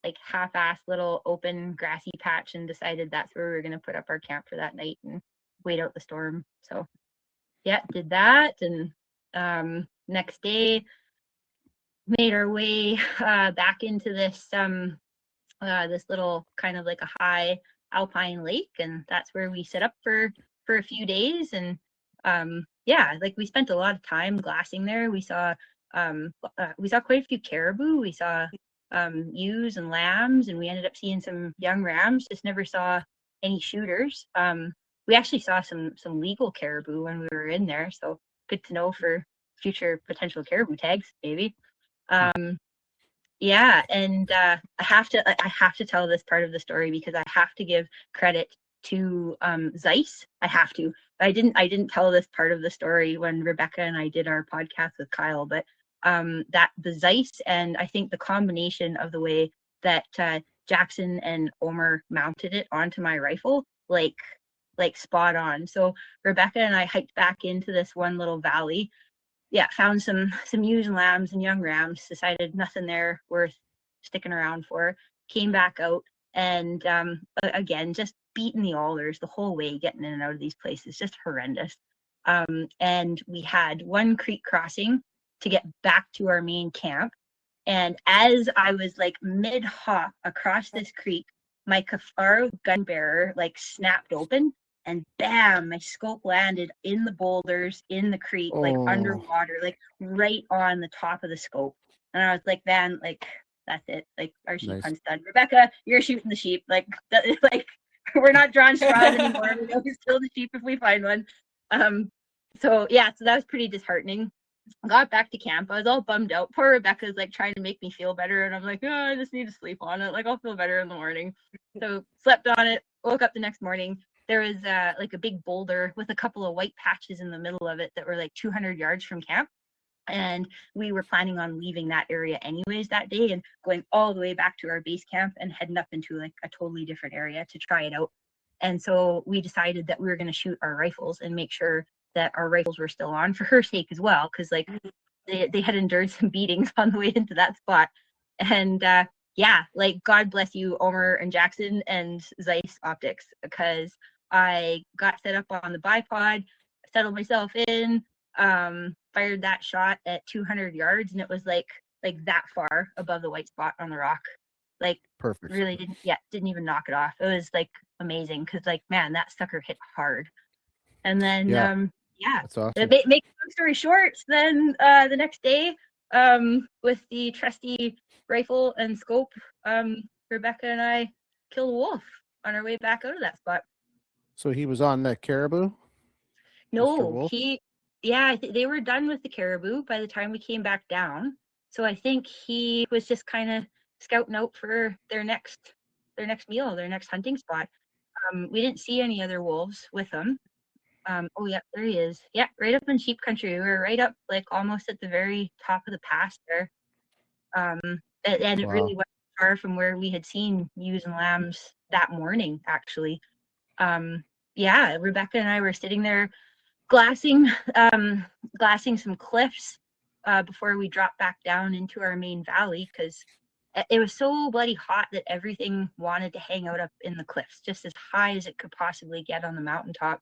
D: like half-assed little open grassy patch and decided that's where we were going to put up our camp for that night and wait out the storm. So yeah, did that, and next day made our way back into this this little kind of like a high alpine lake, and that's where we set up for a few days. And yeah, like we spent a lot of time glassing there. We saw quite a few caribou. We saw ewes and lambs, and we ended up seeing some young rams. Just never saw any shooters. We actually saw some legal caribou when we were in there, so good to know for future potential caribou tags, maybe. Yeah, and I have to tell this part of the story because I have to give credit to Zeiss. I have to. I didn't tell this part of the story when Rebecca and I did our podcast with Kyle, but that the Zeiss, and I think the combination of the way that Jackson and Omer mounted it onto my rifle, like spot on. So Rebecca and I hiked back into this one little valley. Yeah, found some ewes and lambs and young rams, decided nothing there worth sticking around for, came back out, and again, just beating the alders the whole way, getting in and out of these places, just horrendous. And we had one creek crossing to get back to our main camp. And as I was like mid-hop across this creek, my Kafaro gun bearer like snapped open, and bam, my scope landed in the boulders in the creek, like underwater, like right on the top of the scope. And I was like, man, like that's it. Like our sheep hunt's done. Rebecca, you're shooting the sheep. Like we're not drawing straws anymore. We know we're still the sheep if we find one. So yeah, so that was pretty disheartening. Got back to camp. I was all bummed out. Poor Rebecca's like trying to make me feel better, and I'm like, oh, I just need to sleep on it. Like I'll feel better in the morning. So slept on it. Woke up the next morning. There was like a big boulder with a couple of white patches in the middle of it that were like 200 yards from camp. And we were planning on leaving that area anyways that day and going all the way back to our base camp and heading up into like a totally different area to try it out. And so we decided that we were going to shoot our rifles and make sure that our rifles were still on for her sake as well, because like they had endured some beatings on the way into that spot. And yeah, like God bless you, Omer and Jackson and Zeiss Optics, because I got set up on the bipod, settled myself in, fired that shot at 200 yards, and it was like that far above the white spot on the rock. Like
B: perfect.
D: Really didn't even knock it off. It was like amazing, because like, man, that sucker hit hard. And then yeah,
B: that's awesome.
D: Make a long story short, then the next day, with the trusty rifle and scope, Rebecca and I killed a wolf on our way back out of that spot.
B: So he was on the caribou?
D: No, they were done with the caribou by the time we came back down. So I think he was just kind of scouting out for their next meal, their next hunting spot. We didn't see any other wolves with them. Oh yeah, there he is. Yeah, right up in sheep country. We were right up like almost at the very top of the pass there. And it really wasn't far from where we had seen ewes and lambs that morning, actually. Yeah, Rebecca and I were sitting there glassing some cliffs before we dropped back down into our main valley, because it was so bloody hot that everything wanted to hang out up in the cliffs, just as high as it could possibly get on the mountaintop.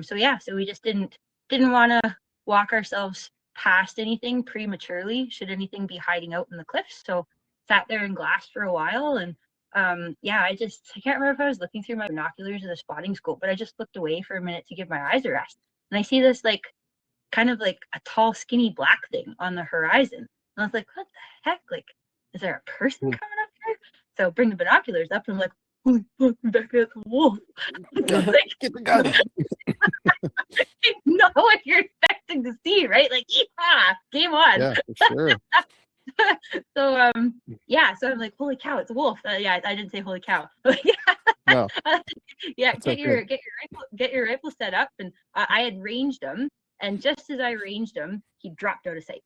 D: So we just didn't want to walk ourselves past anything prematurely, should anything be hiding out in the cliffs. So sat there and glassed for a while, and I can't remember if I was looking through my binoculars or the spotting scope, but I just looked away for a minute to give my eyes a rest. And I see this like kind of like a tall, skinny black thing on the horizon. And I was like, what the heck? Like, is there a person coming up here? So bring the binoculars up, and I'm like, holy fuck, Rebecca, it's a wolf. Like,
B: Get the gun.
D: you know what you're expecting to see, right? Like, yeehaw, game on.
B: Yeah, for sure.
D: So so I'm like, holy cow, it's a wolf. I didn't say holy cow.
B: No.
D: Yeah,
B: That's
D: get your rifle set up, and I had ranged him, and just as I ranged him, he dropped out of sight.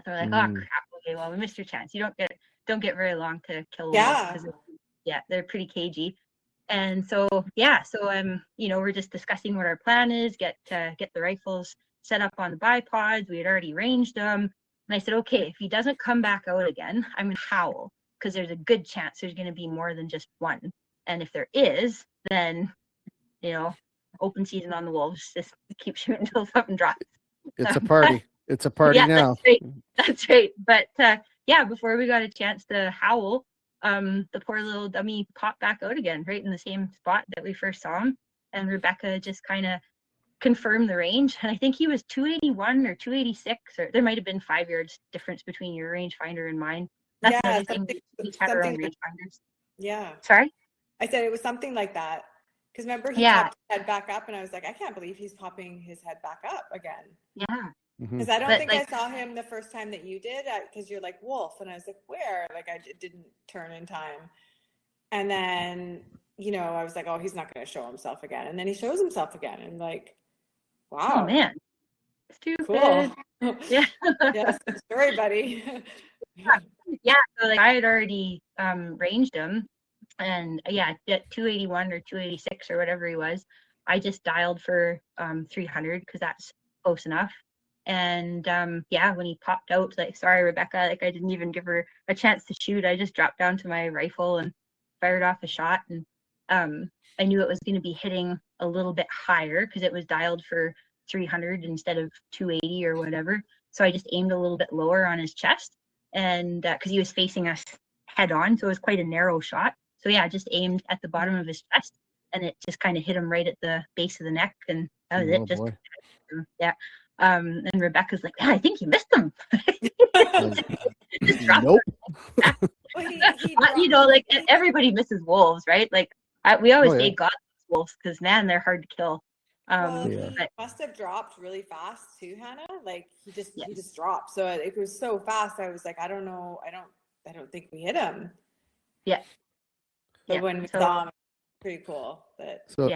D: So we're like, oh crap, okay, well, we missed your chance. You don't get very long to kill a wolf, because they're pretty cagey. And so we're just discussing what our plan is, get the rifles set up on the bipods. We had already ranged them. And I said, okay, if he doesn't come back out again, I'm going to howl, because there's a good chance there's going to be more than just one. And if there is, then, open season on the wolves, just keep shooting until something drops.
B: It's a party. It's a party now.
D: That's right. But before we got a chance to howl, the poor little dummy popped back out again, right in the same spot that we first saw him. And Rebecca just kind of confirmed the range. And I think he was 281 or 286, or there might have been 5 yards difference between your rangefinder and mine. That's another thing. We had our own rangefinders.
C: Yeah.
D: Sorry?
C: I said it was something like that. Because remember, he popped his head back up, and I was like, I can't believe he's popping his head back up again.
D: Yeah.
C: Because I don't think I saw him the first time that you did, because you're like, wolf. And I was like, where? Like, I didn't turn in time. And then, I was like, oh, he's not going to show himself again. And then he shows himself again. And like, wow.
D: Oh, man. Stupid.
C: Cool.
D: Yeah.
C: Yes, story, buddy.
D: Yeah. So like I had already ranged him. And at 281 or 286 or whatever he was, I just dialed for 300, because that's close enough. And when he popped out, like, sorry, Rebecca, like I didn't even give her a chance to shoot. I just dropped down to my rifle and fired off a shot. And I knew it was going to be hitting a little bit higher, because it was dialed for 300 instead of 280 or whatever. So I just aimed a little bit lower on his chest, and because he was facing us head on, so it was quite a narrow shot. So I just aimed at the bottom of his chest, and it just kind of hit him right at the base of the neck, and that was it. Just yeah. And Rebecca's like, I think you missed him. Just dropped
B: nope.
C: Well,
D: like everybody misses wolves, right? Like we always say God loves wolves, because man, they're hard to kill.
C: He must have dropped really fast too, Hannah. Like he just dropped. So it was so fast. I was like, I don't know. I don't think we hit him.
D: Yeah.
C: But when we saw him, pretty cool. But
B: so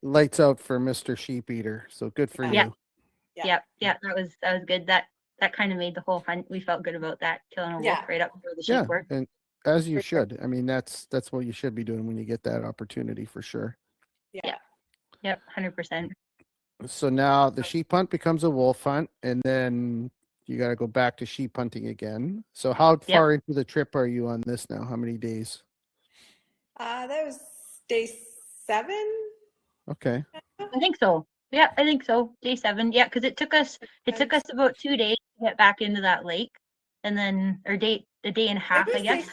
B: lights out for Mr. Sheep Eater. So good for you.
D: Yeah. That was good. That kind of made the whole hunt. We felt good about that, killing a wolf right up where the sheep were.
B: And as you should. I mean, that's what you should be doing when you get that opportunity, for sure.
C: Yeah.
D: Yep, 100%.
B: So now the sheep hunt becomes a wolf hunt, and then you got to go back to sheep hunting again. So how far into the trip are you on this now? How many days?
C: That was day 7.
B: Okay.
D: I think so. Yeah, I think so. Day 7. Yeah, because it took us about 2 days to get back into that lake, and then a day and a half, I guess.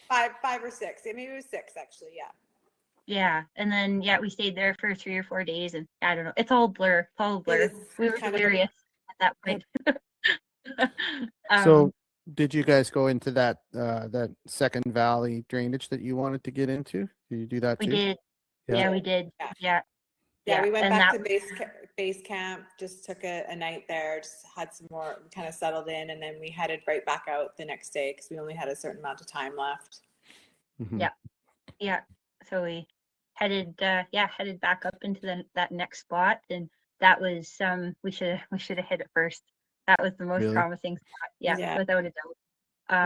C: 5 or 6. Maybe it was 6 actually. Yeah.
D: Yeah, and then we stayed there for 3 or 4 days, and I don't know. It's all blur. We were delirious at that point.
B: So did you guys go into that second valley drainage that you wanted to get into? Did you do that too?
D: We did. Yeah, we did. Yeah.
C: Yeah, we went back to base camp, just took a night there, just had some more, kind of settled in, and then we headed right back out the next day because we only had a certain amount of time left.
B: Mhm.
D: Yeah. Yeah. So we headed headed back up into that next spot, and that was we should have hit it first. That was the most
B: Really?
D: promising spot. Yeah,
C: Yeah.
D: without a doubt.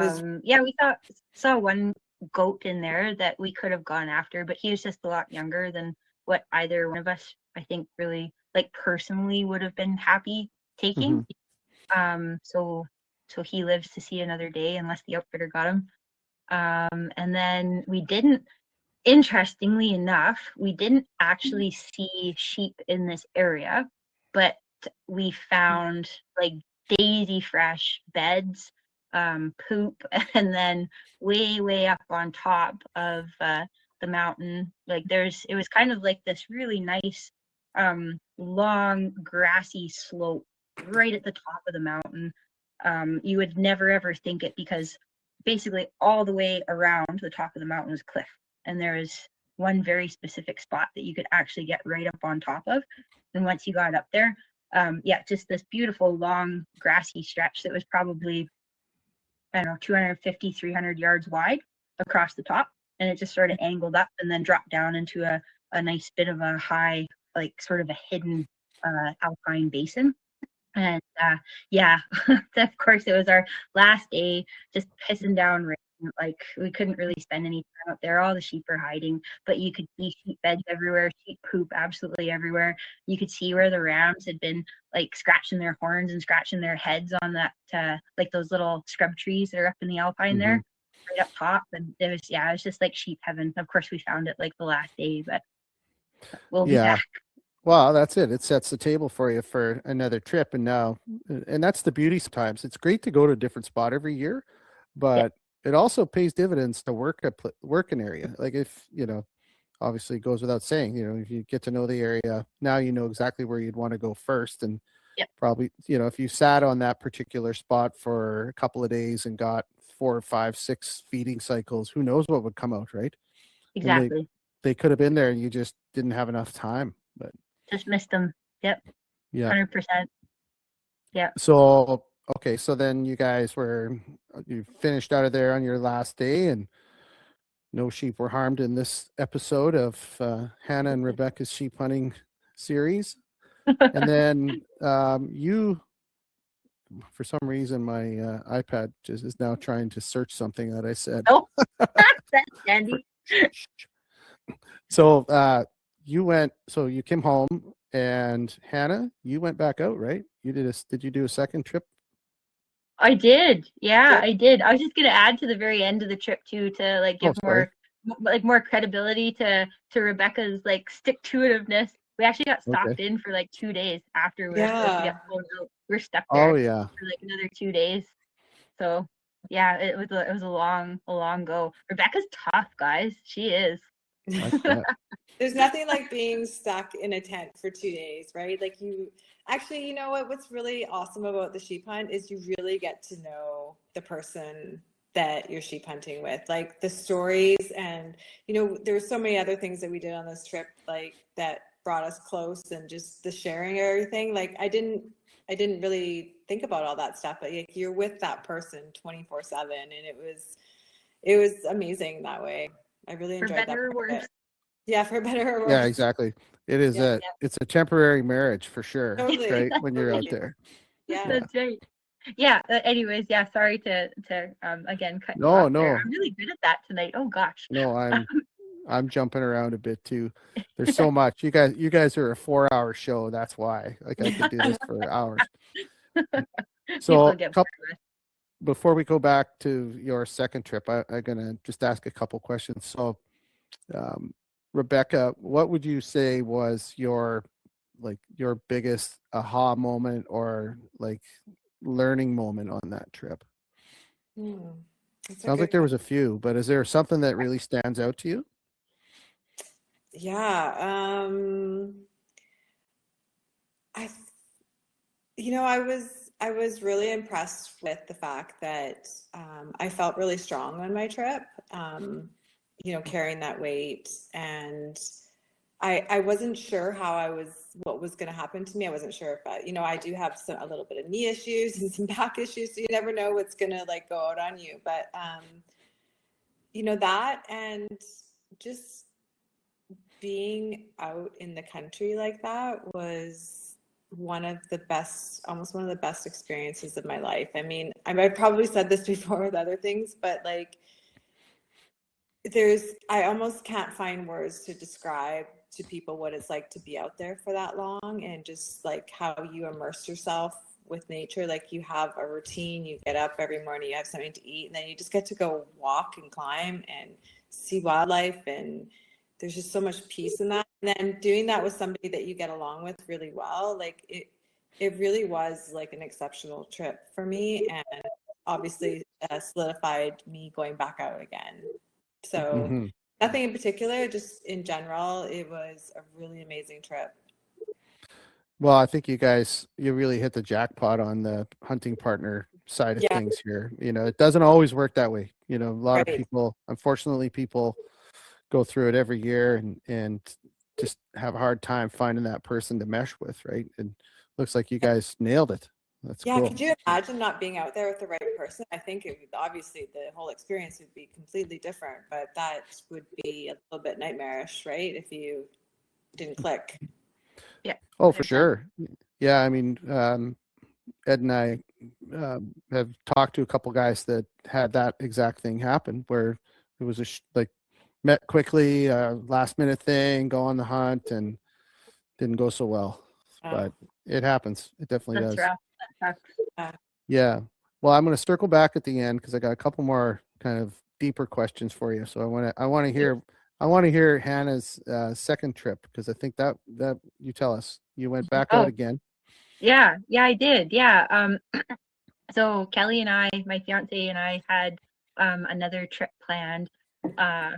C: Was
D: Yeah, we saw one goat in there that we could have gone after, but he was just a lot younger than what either one of us, I think, really like personally would have been happy taking. So he lives to see another day unless the outfitter got him. And then interestingly enough, we didn't actually see sheep in this area, but we found like daisy fresh beds, poop, and then way up on top of the mountain, like it was kind of like this really nice long grassy slope right at the top of the mountain. You would never ever think it, because basically all the way around the top of the mountain was cliff, and there is one very specific spot that you could actually get right up on top of. And once you got up there, just this beautiful long grassy stretch that was probably, I don't know, 250, 300 yards wide across the top. And it just sort of angled up and then dropped down into a nice bit of a high, like sort of a hidden alpine basin. And of course, it was our last day, just pissing down rain. Like, we couldn't really spend any time out there. All the sheep are hiding, but you could see sheep beds everywhere, sheep poop absolutely everywhere. You could see where the rams had been like scratching their horns and scratching their heads on that, like those little scrub trees that are up in the alpine there, right up top. And it was just like sheep heaven. Of course, we found it like the last day, but we'll be back.
B: Well, that's it. It sets the table for you for another trip. And that's the beauty sometimes. It's great to go to a different spot every year, but it also pays dividends to work an area. Like, if, obviously it goes without saying, if you get to know the area, now you know exactly where you'd want to go first. And probably, if you sat on that particular spot for a couple of days and got 4 or 5, 6 feeding cycles, who knows what would come out, right?
D: Exactly.
B: They could have been there and you just didn't have enough time, but
D: just missed them. Yep.
B: Yeah.
D: 100%. Yeah.
B: So, okay. So then you finished out of there on your last day, and no sheep were harmed in this episode of Hannah and Rebecca's sheep hunting series. And then for some reason, my iPad just is now trying to search something that I said.
D: Oh, that's handy.
B: So you came home, and Hannah, you went back out, right? Did you do a second trip?
D: I did. Yeah, I did. I was just going to add to the very end of the trip too, to like give more credibility to Rebecca's like stick-to-itiveness. We actually got stopped in for like 2 days after we were supposed to get pulled out. We're stuck there for like another 2 days. So yeah, it was a long go. Rebecca's tough, guys. She is.
C: There's nothing like being stuck in a tent for 2 days, right? Like, you know what's really awesome about the sheep hunt is you really get to know the person that you're sheep hunting with, like the stories. And there were so many other things that we did on this trip, like, that brought us close, and just the sharing everything. Like, I didn't really think about all that stuff, but like, you're with that person 24/7, and it was amazing that way. I really enjoyed that. For better or worse. Yeah, for better or worse.
B: Yeah, exactly. It is it's a temporary marriage for sure.
C: Totally.
B: Right, when you're out there.
C: Yeah,
D: that's right. Yeah. Anyways, sorry to again cut you off there. I'm really good at that tonight. Oh gosh.
B: No, I'm jumping around a bit too. There's so much. You guys are a 4-hour show. That's why. Like, I could do this for hours. So before we go back to your second trip, I'm gonna just ask a couple questions. So, Rebecca, what would you say was your biggest aha moment or like learning moment on that trip? Sounds like there was a few, but is there something that really stands out to you?
C: Yeah. I was really impressed with the fact that I felt really strong on my trip, carrying that weight. And I wasn't sure what was going to happen to me. I wasn't sure if I do have a little bit of knee issues and some back issues, so you never know what's going to like go out on you. But, that, and just being out in the country like that was almost one of the best experiences of my life. I mean, I've probably said this before with other things, but like, I almost can't find words to describe to people what it's like to be out there for that long, and just like how you immerse yourself with nature. Like, you have a routine, you get up every morning, you have something to eat, and then you just get to go walk and climb and see wildlife, and there's just so much peace in that. And then doing that with somebody that you get along with really well, like it really was like an exceptional trip for me, and obviously solidified me going back out again. So
B: Mm-hmm.
C: nothing in particular, just in general, it was a really amazing trip.
B: Well, I think you really hit the jackpot on the hunting partner side of
C: Yeah,
B: things here. It doesn't always work that way. A lot of
C: right.
B: people, unfortunately, people go through it every year and just have a hard time finding that person to mesh with, right? And looks like you guys nailed it. That's
C: Yeah,
B: cool.
C: could you imagine not being out there with the right person? I think obviously the whole experience would be completely different, but that would be a little bit nightmarish, right? If you didn't click.
D: Yeah.
B: Oh, for
D: 100%.
B: sure. Yeah, I mean, Ed and I have talked to a couple guys that had that exact thing happen, where it was like met quickly, last minute thing, go on the hunt, and didn't go so well. But it happens. It definitely
D: That's
B: does.
D: rough. That sucks.
B: Yeah. Well, I'm going to circle back at the end because I got a couple more kind of deeper questions for you. So I want to hear Hannah's second trip, because I think that you tell us you went back out again.
D: Yeah, I did. Yeah. So Kelly and I, my fiance and I, had another trip planned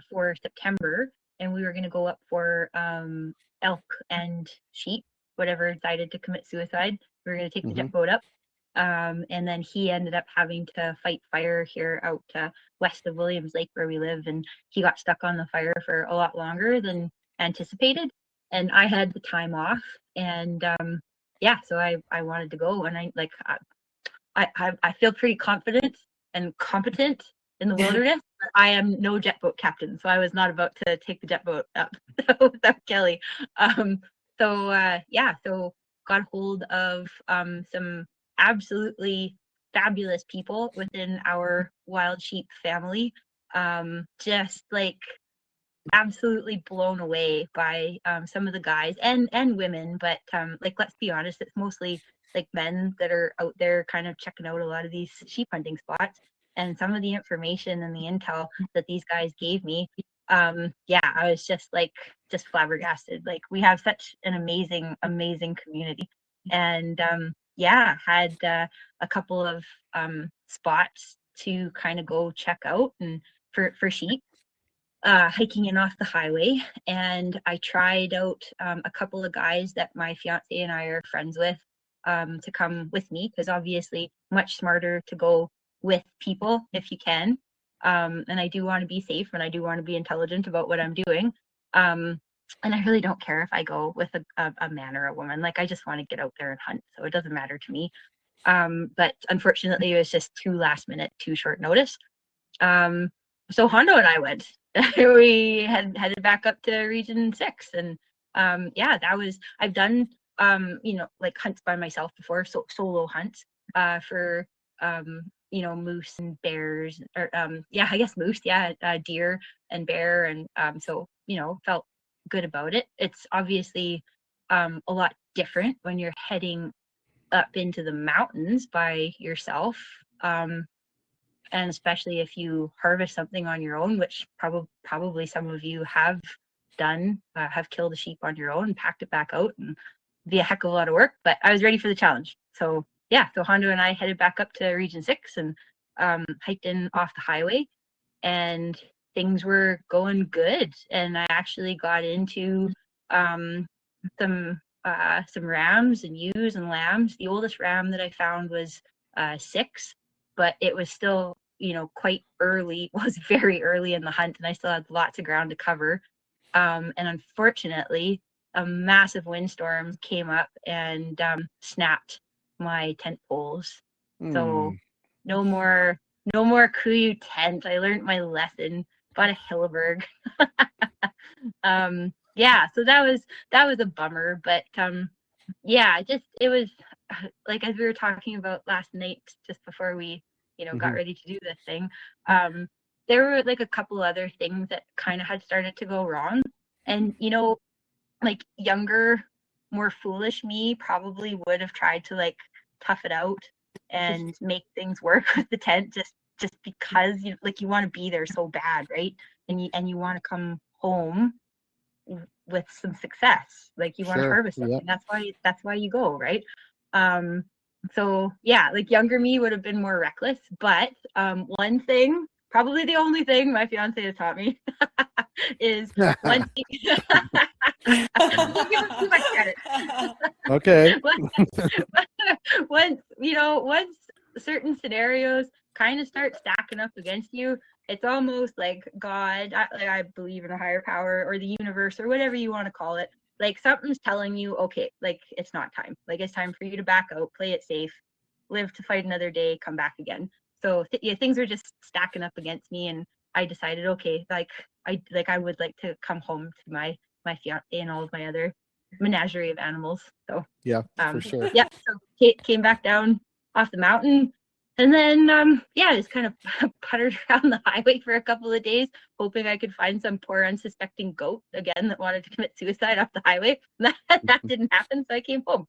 D: for September, and we were going to go up for elk and sheep. Whatever decided to commit suicide, we were going to take the jet boat up. And then he ended up having to fight fire here out west of Williams Lake where we live, and he got stuck on the fire for a lot longer than anticipated. And I had the time off, and yeah, so I wanted to go, and I feel pretty confident and competent in the wilderness. But I am no jet boat captain, so I was not about to take the jet boat up without Kelly. So got hold of some absolutely fabulous people within our wild sheep family. Just like absolutely blown away by some of the guys and women, but like, let's be honest, it's mostly like men that are out there kind of checking out a lot of these sheep hunting spots. And some of the information and the intel that these guys gave me, yeah, I was just flabbergasted. Like, we have such an amazing community. And yeah, had a couple of spots to kind of go check out and for sheep, hiking in off the highway. And I tried out a couple of guys that my fiance and I are friends with to come with me, because obviously much smarter to go with people if you can. And I do want to be safe, and I do want to be intelligent about what I'm doing. And I really don't care if I go with a man or a woman. Like, I just want to get out there and hunt, so it doesn't matter to me. But unfortunately, it was just too last minute, too short notice. So Hondo and I went. We had headed back up to Region 6, and yeah, I've done like hunts by myself before, so solo hunts for moose and bears, or yeah, I guess moose, yeah, deer and bear, and so felt good about it. It's obviously a lot different when you're heading up into the mountains by yourself. And especially if you harvest something on your own, which probably some of you have done, have killed a sheep on your own and packed it back out, and be a heck of a lot of work. But I was ready for the challenge. So yeah, so Hondo and I headed back up to Region 6 and hiked in off the highway, and things were going good. And I actually got into some rams and ewes and lambs. The oldest ram that I found was 6, but it was still quite early, was very early in the hunt, and I still had lots of ground to cover. And unfortunately, a massive windstorm came up and snapped my tent poles. So no more Kuyu tent. I learned my lesson. Bought a Hilleberg. Yeah, so that was a bummer, but yeah, it was like, as we were talking about last night, just before we got ready to do this thing, there were like a couple other things that kind of had started to go wrong, and like younger, more foolish me probably would have tried to like tough it out and make things work with the tent, just because you want to be there so bad, right? And you want to come home with some success, like you want to harvest something. That's why you go, right? So yeah, like younger me would have been more reckless, but one thing, probably the only thing my fiance has taught me is once don't give him too much credit.
B: Okay.
D: once certain scenarios kind of start stacking up against you, it's almost like God, I believe in a higher power or the universe or whatever you want to call it. Like something's telling you, okay, like it's not time. Like it's time for you to back out, play it safe, live to fight another day, come back again. So yeah, things are just stacking up against me, and I decided, okay, I would like to come home to my fiance and all of my other menagerie of animals. So
B: Yeah, for sure.
D: yeah, so came back down off the mountain, and then yeah, just kind of puttered around the highway for a couple of days, hoping I could find some poor unsuspecting goat again that wanted to commit suicide off the highway. That didn't happen, so I came home.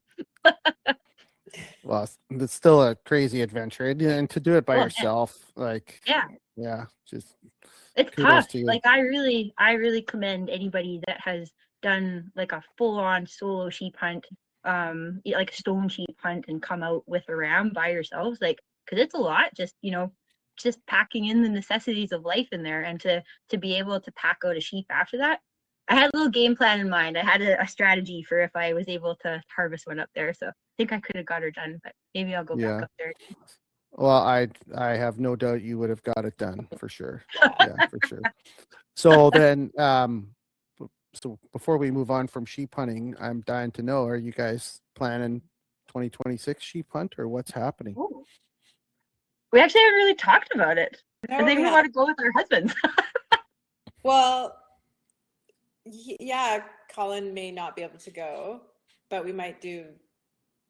B: Well, it's still a crazy adventure, and to do it by yourself, like yeah, just
D: it's
B: kudos
D: tough.
B: to you.
D: Like I really commend anybody that has done like a full-on solo sheep hunt, like a stone sheep hunt, and come out with a ram by yourselves, like, because it's a lot, just packing in the necessities of life in there, and to be able to pack out a sheep after that. I had a little game plan in mind. I had a strategy for if I was able to harvest one up there, so I think I could have got her done, but maybe I'll go back up there.
B: Well, I have no doubt you would have got it done for sure. Yeah, for sure. So then, so before we move on from sheep hunting, I'm dying to know: are you guys planning 2026 sheep hunt, or what's happening?
D: Ooh. We actually haven't really talked about it.
C: No,
D: I think we want to go with our husbands.
C: Well, yeah, Colin may not be able to go, but we might do.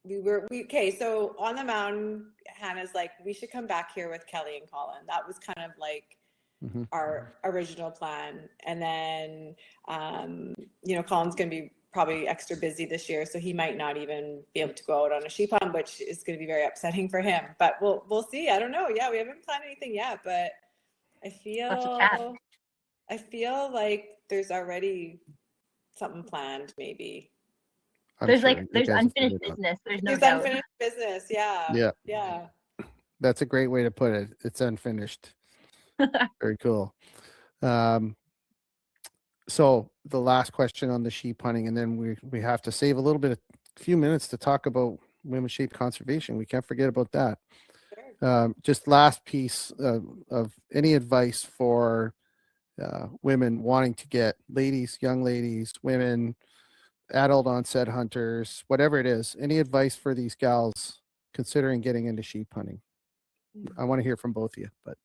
C: Okay, so on the mountain, Hannah's like, we should come back here with Kelly and Colin. That was kind of like our original plan. And then, Colin's going to be probably extra busy this year, so he might not even be able to go out on a sheep hunt, which is going to be very upsetting for him. But we'll see. I don't know. Yeah, we haven't planned anything yet, but I feel like there's already something planned, maybe.
D: There's unfinished business. There's no doubt.
C: Unfinished business. Yeah.
B: That's a great way to put it. It's unfinished. Very cool. So the last question on the sheep hunting, and then we have to save a few minutes to talk about women's sheep conservation. We can't forget about that.
C: Sure.
B: Just last piece of any advice for women wanting to get young ladies, women, adult onset hunters, whatever it is, any advice for these gals considering getting into sheep hunting? I want to hear from both of you, but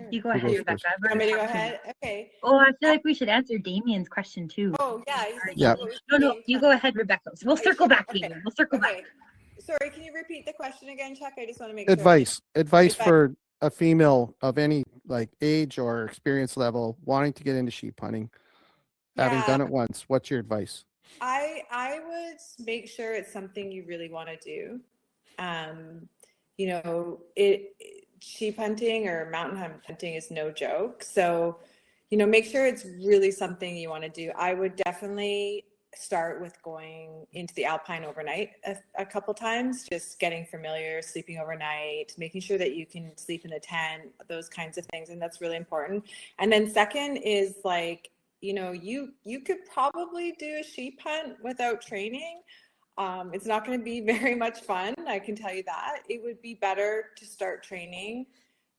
D: you go ahead, Rebecca.
C: Want me to go ahead? Okay.
D: Oh, I feel like we should answer Damien's question too.
C: Oh, yeah.
D: No, you go ahead, Rebecca. So we'll circle back, Damien. We'll circle back.
C: Sorry, can you repeat the question again, Chuck? I just want to make
B: advice.
C: sure.
B: Advice for a female of any like age or experience level wanting to get into sheep hunting, having done it once. What's your advice?
C: I would make sure it's something you really want to do. Sheep hunting or mountain hunting is no joke. So, make sure it's really something you want to do. I would definitely start with going into the Alpine overnight a couple times, just getting familiar, sleeping overnight, making sure that you can sleep in the tent, those kinds of things. And that's really important. And then second is like, you could probably do a sheep hunt without training. It's not going to be very much fun. I can tell you that. It would be better to start training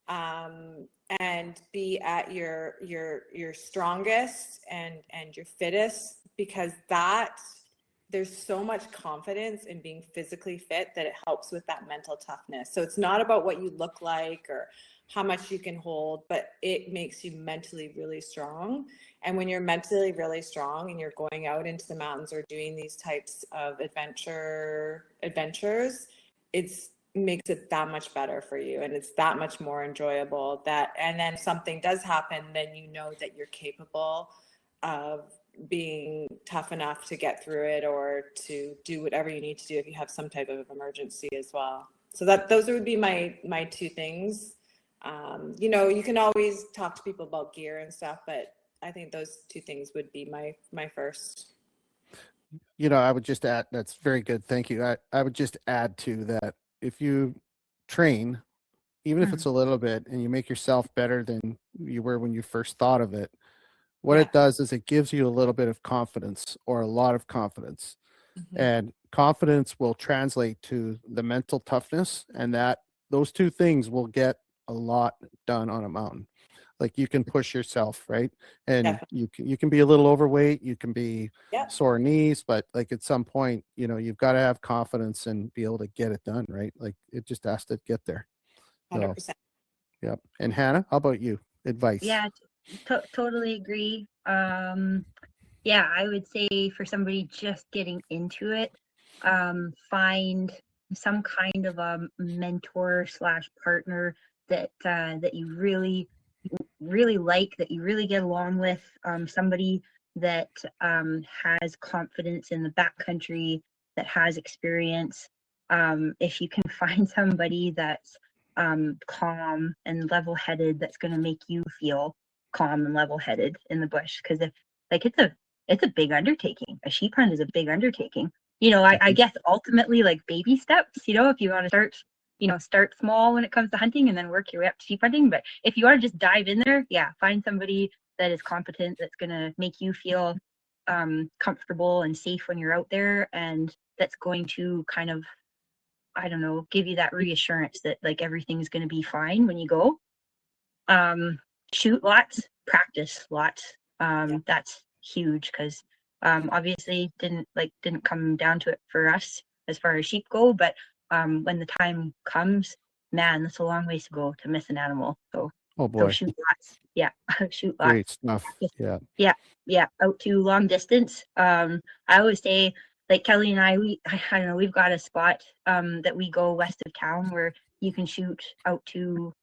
C: and be at your strongest and your fittest, because there's so much confidence in being physically fit that it helps with that mental toughness. So it's not about what you look like or how much you can hold, but it makes you mentally really strong. And when you're mentally really strong and you're going out into the mountains or doing these types of adventures, it makes it that much better for you, and it's that much more enjoyable. And then if something does happen, then you know that you're capable of being tough enough to get through it or to do whatever you need to do if you have some type of emergency as well. So those would be my two things. You can always talk to people about gear and stuff, but I think those two things would be my first.
B: I would just add, that's very good. Thank you. I would just add to that, if you train, even if it's a little bit, and you make yourself better than you were when you first thought of it, what it does is it gives you a little bit of confidence, or a lot of confidence. And confidence will translate to the mental toughness, and those two things will get a lot done on a mountain. Like, you can push yourself, right? And you can be a little overweight, you can be sore knees, but like at some point, you've got to have confidence and be able to get it done, right? Like, it just has to get there.
C: 100%.
B: So, yeah. And Hannah, how about you? Advice?
D: Yeah, totally agree. Yeah, I would say for somebody just getting into it, find some kind of a mentor / partner that you really like, that you really get along with, somebody that has confidence in the backcountry, that has experience. If you can find somebody that's calm and level-headed, that's going to make you feel calm and level-headed in the bush, because if it's a big undertaking. A sheep hunt is a big undertaking. I guess ultimately, like, baby steps, if you want to start small when it comes to hunting and then work your way up to sheep hunting. But if you want to just dive in there, find somebody that is competent, that's going to make you feel comfortable and safe when you're out there, and that's going to kind of, I don't know, give you that reassurance that like everything's going to be fine when you go. Shoot lots, practice lots. That's huge, because obviously didn't come down to it for us as far as sheep go, but when the time comes, man, that's a long ways to go to miss an animal. So
B: Oh boy.
D: So shoot lots. Yeah, shoot lots.
B: Great stuff. Yeah.
D: Yeah, out to long distance. I always say, like, Kelly and I don't know, we've got a spot that we go west of town where you can shoot out to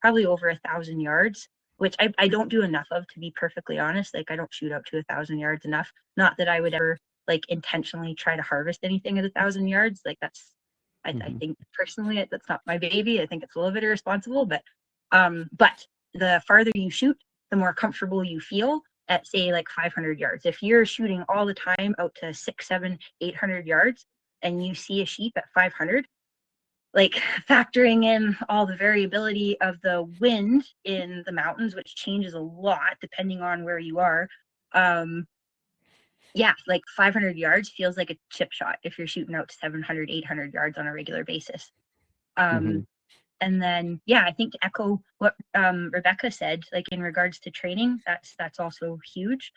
D: probably over 1,000 yards, which I don't do enough of, to be perfectly honest. Like, I don't shoot out to 1,000 yards enough. Not that I would ever like intentionally try to harvest anything at 1,000 yards. Like, that's I think personally that's not my baby. I think it's a little bit irresponsible, but the farther you shoot, the more comfortable you feel at, say, like 500 yards. If you're shooting all the time out to 600, 700, 800 yards and you see a sheep at 500, like, factoring in all the variability of the wind in the mountains, which changes a lot depending on where you are, like 500 yards feels like a chip shot if you're shooting out to 700, 800 yards on a regular basis. And then, I think to echo what Rebecca said, like in regards to training, that's also huge.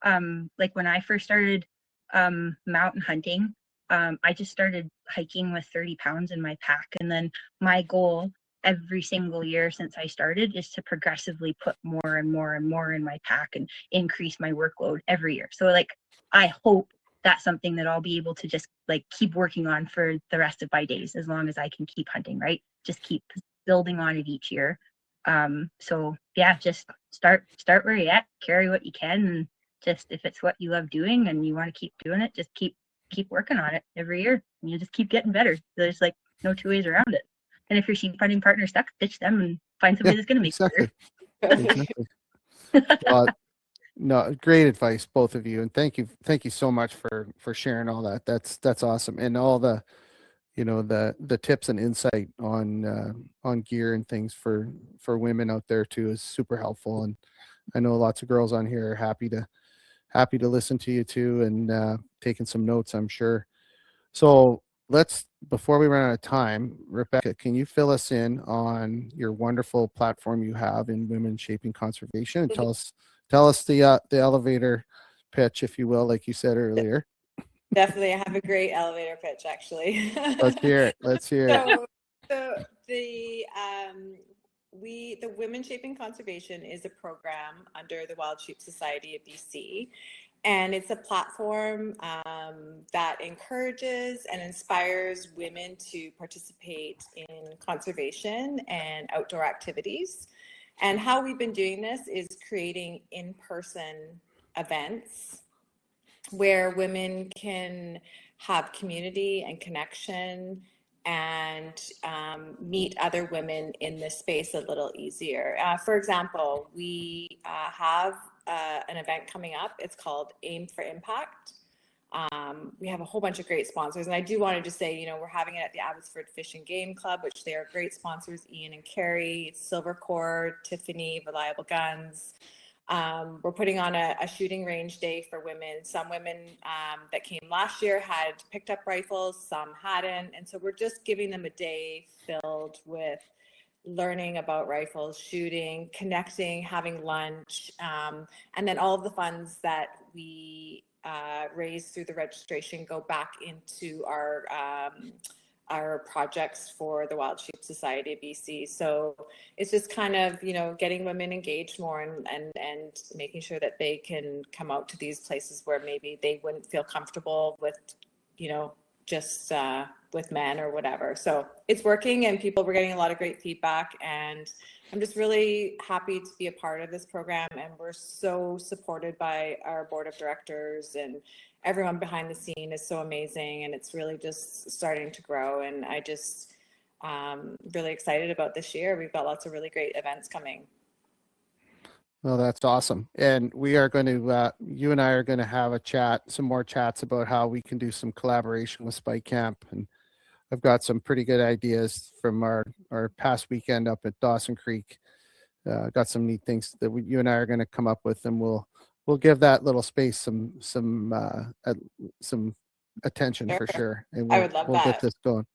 D: Like when I first started mountain hunting, I just started hiking with 30 pounds in my pack. And then my goal every single year since I started is to progressively put more and more and more in my pack and increase my workload every year. So like, I hope that's something that I'll be able to just like keep working on for the rest of my days, as long as I can keep hunting, right? Just keep building on it each year. So just start where you're at, carry what you can, and just, if it's what you love doing and you want to keep doing it, just keep working on it every year, and you just keep getting better. There's like no two ways around it. And if your sheep hunting partner stuck, ditch them and find somebody that's going to make
B: exactly.
D: it
B: Exactly. No, great advice, both of you, and thank you so much for sharing all that. That's awesome, and all the the tips and insight on gear and things for women out there too is super helpful. And I know lots of girls on here are happy to listen to you too, and taking some notes, I'm sure. So before we run out of time, Rebecca, can you fill us in on your wonderful platform you have in women shaping conservation, and tell us the elevator pitch, if you will, like you said earlier.
C: Definitely, I have a great elevator pitch, actually.
B: Let's hear it. Let's hear it.
C: So the Women Shaping Conservation is a program under the Wild Sheep Society of BC, and it's a platform that encourages and inspires women to participate in conservation and outdoor activities. And how we've been doing this is creating in-person events where women can have community and connection and meet other women in this space a little easier. For example, we have an event coming up. It's called Aim for Impact. We have a whole bunch of great sponsors, and I do want to just say, we're having it at the Abbotsford Fish and Game Club, which they are great sponsors, Ian and Carrie, Silver Cord, Tiffany, Reliable Guns. We're putting on a shooting range day for women. Some women that came last year had picked up rifles, some hadn't. And so we're just giving them a day filled with learning about rifles, shooting, connecting, having lunch, and then all of the funds that we raise through the registration go back into our projects for the Wild Sheep Society of BC. So it's just kind of, getting women engaged more and making sure that they can come out to these places where maybe they wouldn't feel comfortable with, just with men or whatever. So it's working, and we're getting a lot of great feedback, and I'm just really happy to be a part of this program. And we're so supported by our board of directors, and everyone behind the scene is so amazing, and it's really just starting to grow. And I just really excited about this year. We've got lots of really great events coming.
B: Well, that's awesome. And we are going to, you and I are going to have some more chats about how we can do some collaboration with Spike Camp. And I've got some pretty good ideas from our past weekend up at Dawson Creek. Got some neat things that you and I are going to come up with, and we'll give that little space some attention for sure. And
C: I would love
B: we'll
C: that.
B: get this going.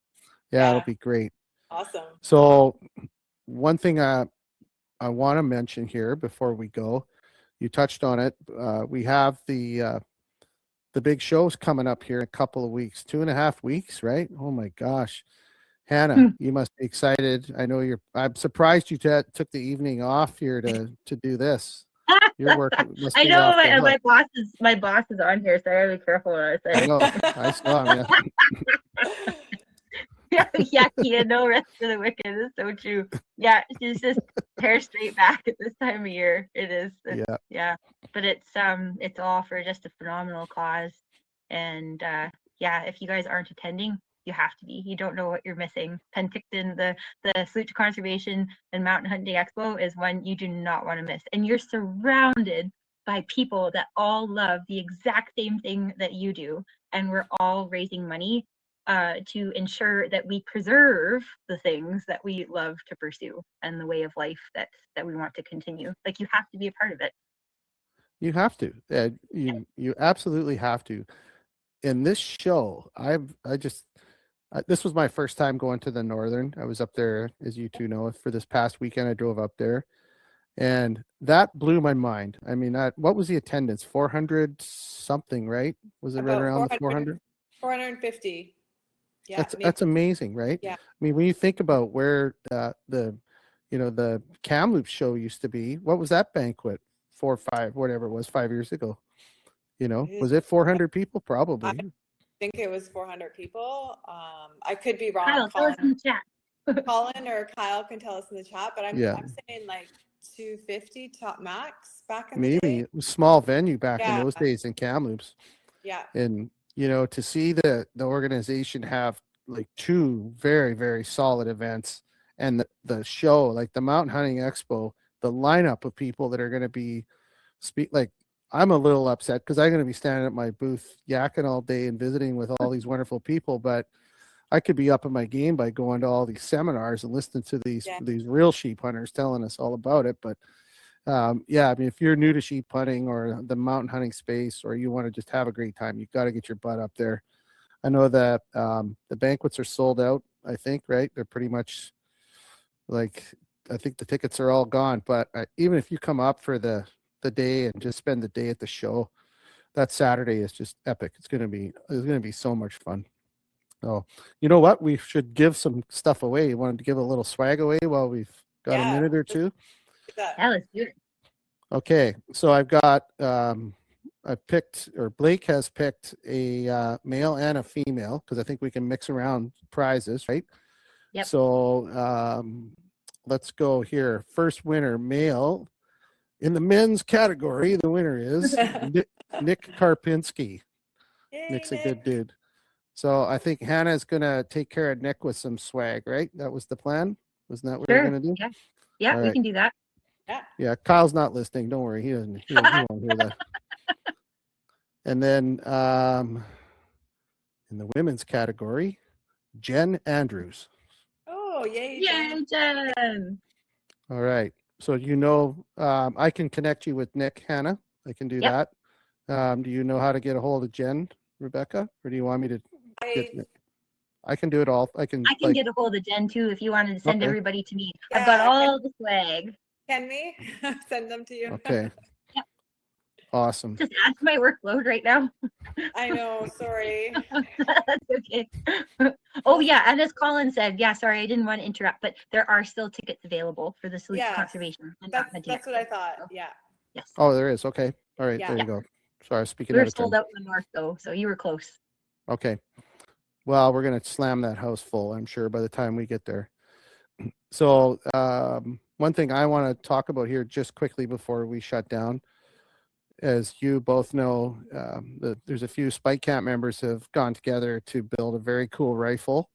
B: Yeah, it'll be great.
C: Awesome.
B: So one thing I want to mention here before we go, you touched on it. We have the big shows coming up here in a couple of weeks, 2.5 weeks, right? Oh my gosh. Hana, you must be excited. I know I'm surprised you took the evening off here to do this. Your work must
D: I
B: be
D: know my boss is on here, so I gotta be careful what I say.
B: I know. I saw him,
D: yeah, no rest for the wicked. It's so true. Yeah, she's just hair straight back at this time of year. It is. Yeah. But it's all for just a phenomenal cause. And if you guys aren't attending, you have to be. You don't know what you're missing. Penticton, the Salute Conservation and Mountain Hunting Expo is one you do not want to miss. And you're surrounded by people that all love the exact same thing that you do. And we're all raising money to ensure that we preserve the things that we love to pursue and the way of life that we want to continue. Like, you have to be a part of it.
B: You have to. You absolutely have to. In this show, this was my first time going to the Northern. I was up there, as you two know, for this past weekend. I drove up there, and that blew my mind. I mean, what was the attendance? 400 something, right? Was it right around the 400?
C: 450. Yeah,
B: that's amazing, right?
C: Yeah.
B: I mean, when you think about where the Kamloops show used to be, what was that banquet? 4 or 5, whatever it was, 5 years ago. Was it 400 people? Probably.
C: I think it was 400 people. I could be wrong.
D: Kyle, tell us in the chat.
C: Colin or Kyle can tell us in the chat, but I'm saying like 250 top max back in the day.
B: Maybe it was a small venue back in those days in Kamloops.
C: Yeah.
B: And to see the organization have like 2 very, very solid events, and the show, like the Mountain Hunting Expo, the lineup of people that are going to be I'm a little upset because I'm going to be standing at my booth yakking all day and visiting with all these wonderful people, but I could be up in my game by going to all these seminars and listening to these real sheep hunters telling us all about it. But I mean, if you're new to sheep hunting or the mountain hunting space, or you want to just have a great time, you've got to get your butt up there. I know that the banquets are sold out, I think, right? They're pretty much like, I think the tickets are all gone. But even if you come up for the day and just spend the day at the show, that Saturday is just epic. It's gonna be so much fun. Oh, you know what? We should give some stuff away. You wanted to give a little swag away while we've got a
C: Yeah.
B: minute or two?
C: That-
D: Yeah, let's do it.
B: Okay, so I've got I picked, or Blake has picked a male and a female, because I think we can mix around prizes, right?
D: Yep.
B: So let's go here. First winner, male. In the men's category, the winner is Nick Karpinski.
C: Yay,
B: Nick's a
C: Nick.
B: good dude. So I think Hannah's gonna take care of Nick with some swag, right? That was the plan. Wasn't that what we were
D: Sure.
B: gonna do?
D: Yeah. Yeah,
B: All
D: we
B: right.
D: can do that.
C: Yeah.
B: Yeah, Kyle's not listening. Don't worry, he won't hear that. And then in the women's category, Jen Andrews.
C: Oh, yay.
D: Yay,
C: Jen.
D: Jen.
B: All right. So I can connect you with Nick, Hannah. I can do
D: Yep.
B: that. Do you know how to get a hold of Jen, Rebecca, or do you want me to? I can do it all. I can
D: get a hold of Jen too if you wanted to send
B: Okay.
D: everybody to me.
C: Yeah,
D: I've got all the swag.
C: Can we send them to you?
B: Okay.
D: Yep.
B: Awesome.
D: Just add to my workload right now.
C: I know, sorry.
D: That's okay. Oh yeah, and as Colin said, yeah, sorry, I didn't want to interrupt, but there are still tickets available for the Salute
C: Yes,
D: Conservation. And
C: That's what I thought. Yeah.
D: Yes.
B: Oh, there is. Okay. All right.
C: Yeah.
B: There you go. Sorry, I was speaking
D: We
B: out
D: were
B: of turn.
D: sold out in the north though, so you were close.
B: Okay. Well, we're gonna slam that house full, I'm sure, by the time we get there. So one thing I want to talk about here just quickly before we shut down, as you both know, there's a few Spike Camp members have gone together to build a very cool rifle.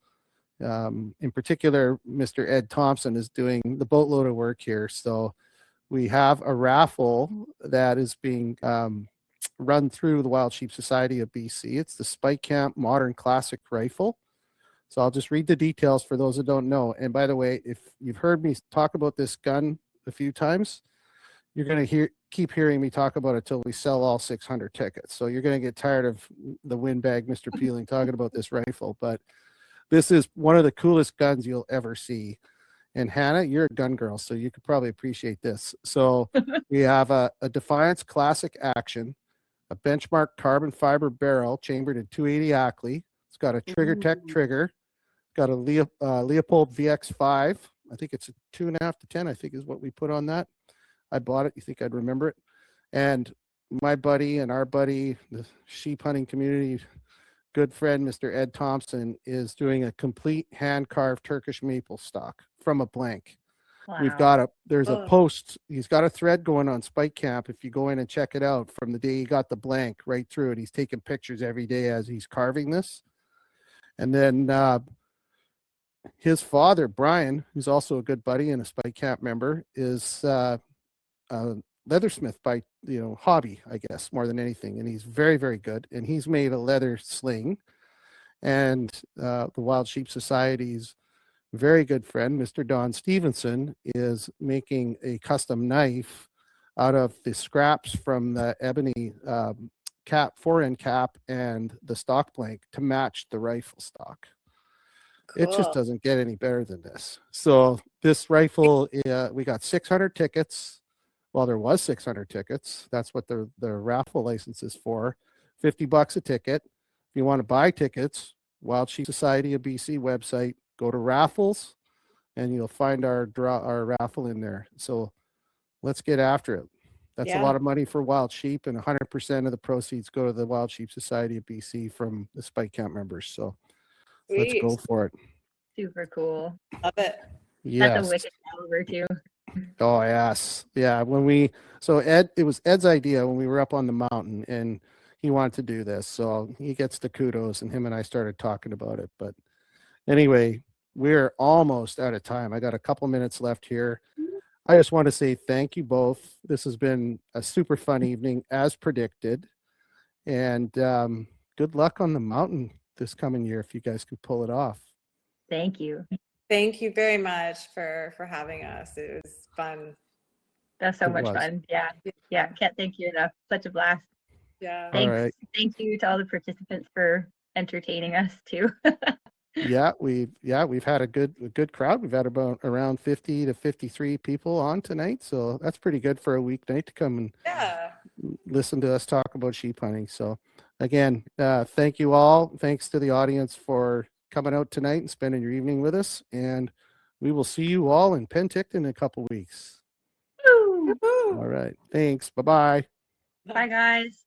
B: In particular, Mr. Ed Thompson is doing the boatload of work here. So we have a raffle that is being run through the Wild Sheep Society of BC. It's the Spike Camp Modern Classic Rifle. So I'll just read the details for those that don't know. And by the way, if you've heard me talk about this gun a few times, you're going to keep hearing me talk about it till we sell all 600 tickets. So you're going to get tired of the windbag Mr. Peeling talking about this rifle. But this is one of the coolest guns you'll ever see. And Hannah, you're a gun girl, so you could probably appreciate this. So we have a Defiance Classic Action, a Benchmark carbon fiber barrel chambered in 280 Ackley. It's got a Trigger Tech trigger. Got a Leopold VX5. I think it's a 2.5 to 10, I think is what we put on that. I bought it. You think I'd remember it? And my buddy and our buddy, the sheep hunting community, good friend, Mr. Ed Thompson, is doing a complete hand-carved Turkish maple stock from a blank.
D: Wow.
B: We've got there's a post. He's got a thread going on Spike Camp. If you go in and check it out, from the day he got the blank right through it, he's taking pictures every day as he's carving this. And then his father, Brian, who's also a good buddy and a Spike Camp member, is a leathersmith by hobby, I guess, more than anything. And he's very, very good. And he's made a leather sling. And the Wild Sheep Society's very good friend, Mr. Don Stevenson, is making a custom knife out of the scraps from the ebony fore-end cap and the stock blank to match the rifle stock.
C: Cool.
B: It just doesn't get any better than this. So this rifle, we got 600 tickets. Well, there was 600 tickets. That's what the raffle license is for. $50 a ticket. If you want to buy tickets, Wild Sheep Society of BC website, go to raffles, and you'll find our raffle in there. So let's get after it. That's a lot of money for Wild Sheep, and 100% of the proceeds go to the Wild Sheep Society of BC from the Spike Camp members. So let's go for it.
D: Super cool.
C: Love it.
B: Yes.
D: That's a wicked caliber too.
B: Oh yes. Yeah. It was Ed's idea when we were up on the mountain, and he wanted to do this. So he gets the kudos, and him and I started talking about it. But anyway, we're almost out of time. I got a couple minutes left here. I just want to say thank you both. This has been a super fun evening as predicted. And good luck on the mountain this coming year if you guys can pull it off.
D: Thank you.
C: Thank you very much for having us. It was fun.
D: That's so much fun. Yeah. Yeah. Can't thank you enough. Such a blast.
C: Yeah.
D: Thanks.
B: All right.
D: Thank you to all the participants for entertaining us too.
B: Yeah, we've had a good crowd. We've had about around 50 to 53 people on tonight, so that's pretty good for a weeknight to come and
C: Yeah.
B: listen to us talk about sheep hunting. So again, thank you all. Thanks to the audience for coming out tonight and spending your evening with us. And we will see you all in Penticton in a couple weeks.
D: Woo!
B: All right. Thanks. Bye-bye.
D: Bye, guys.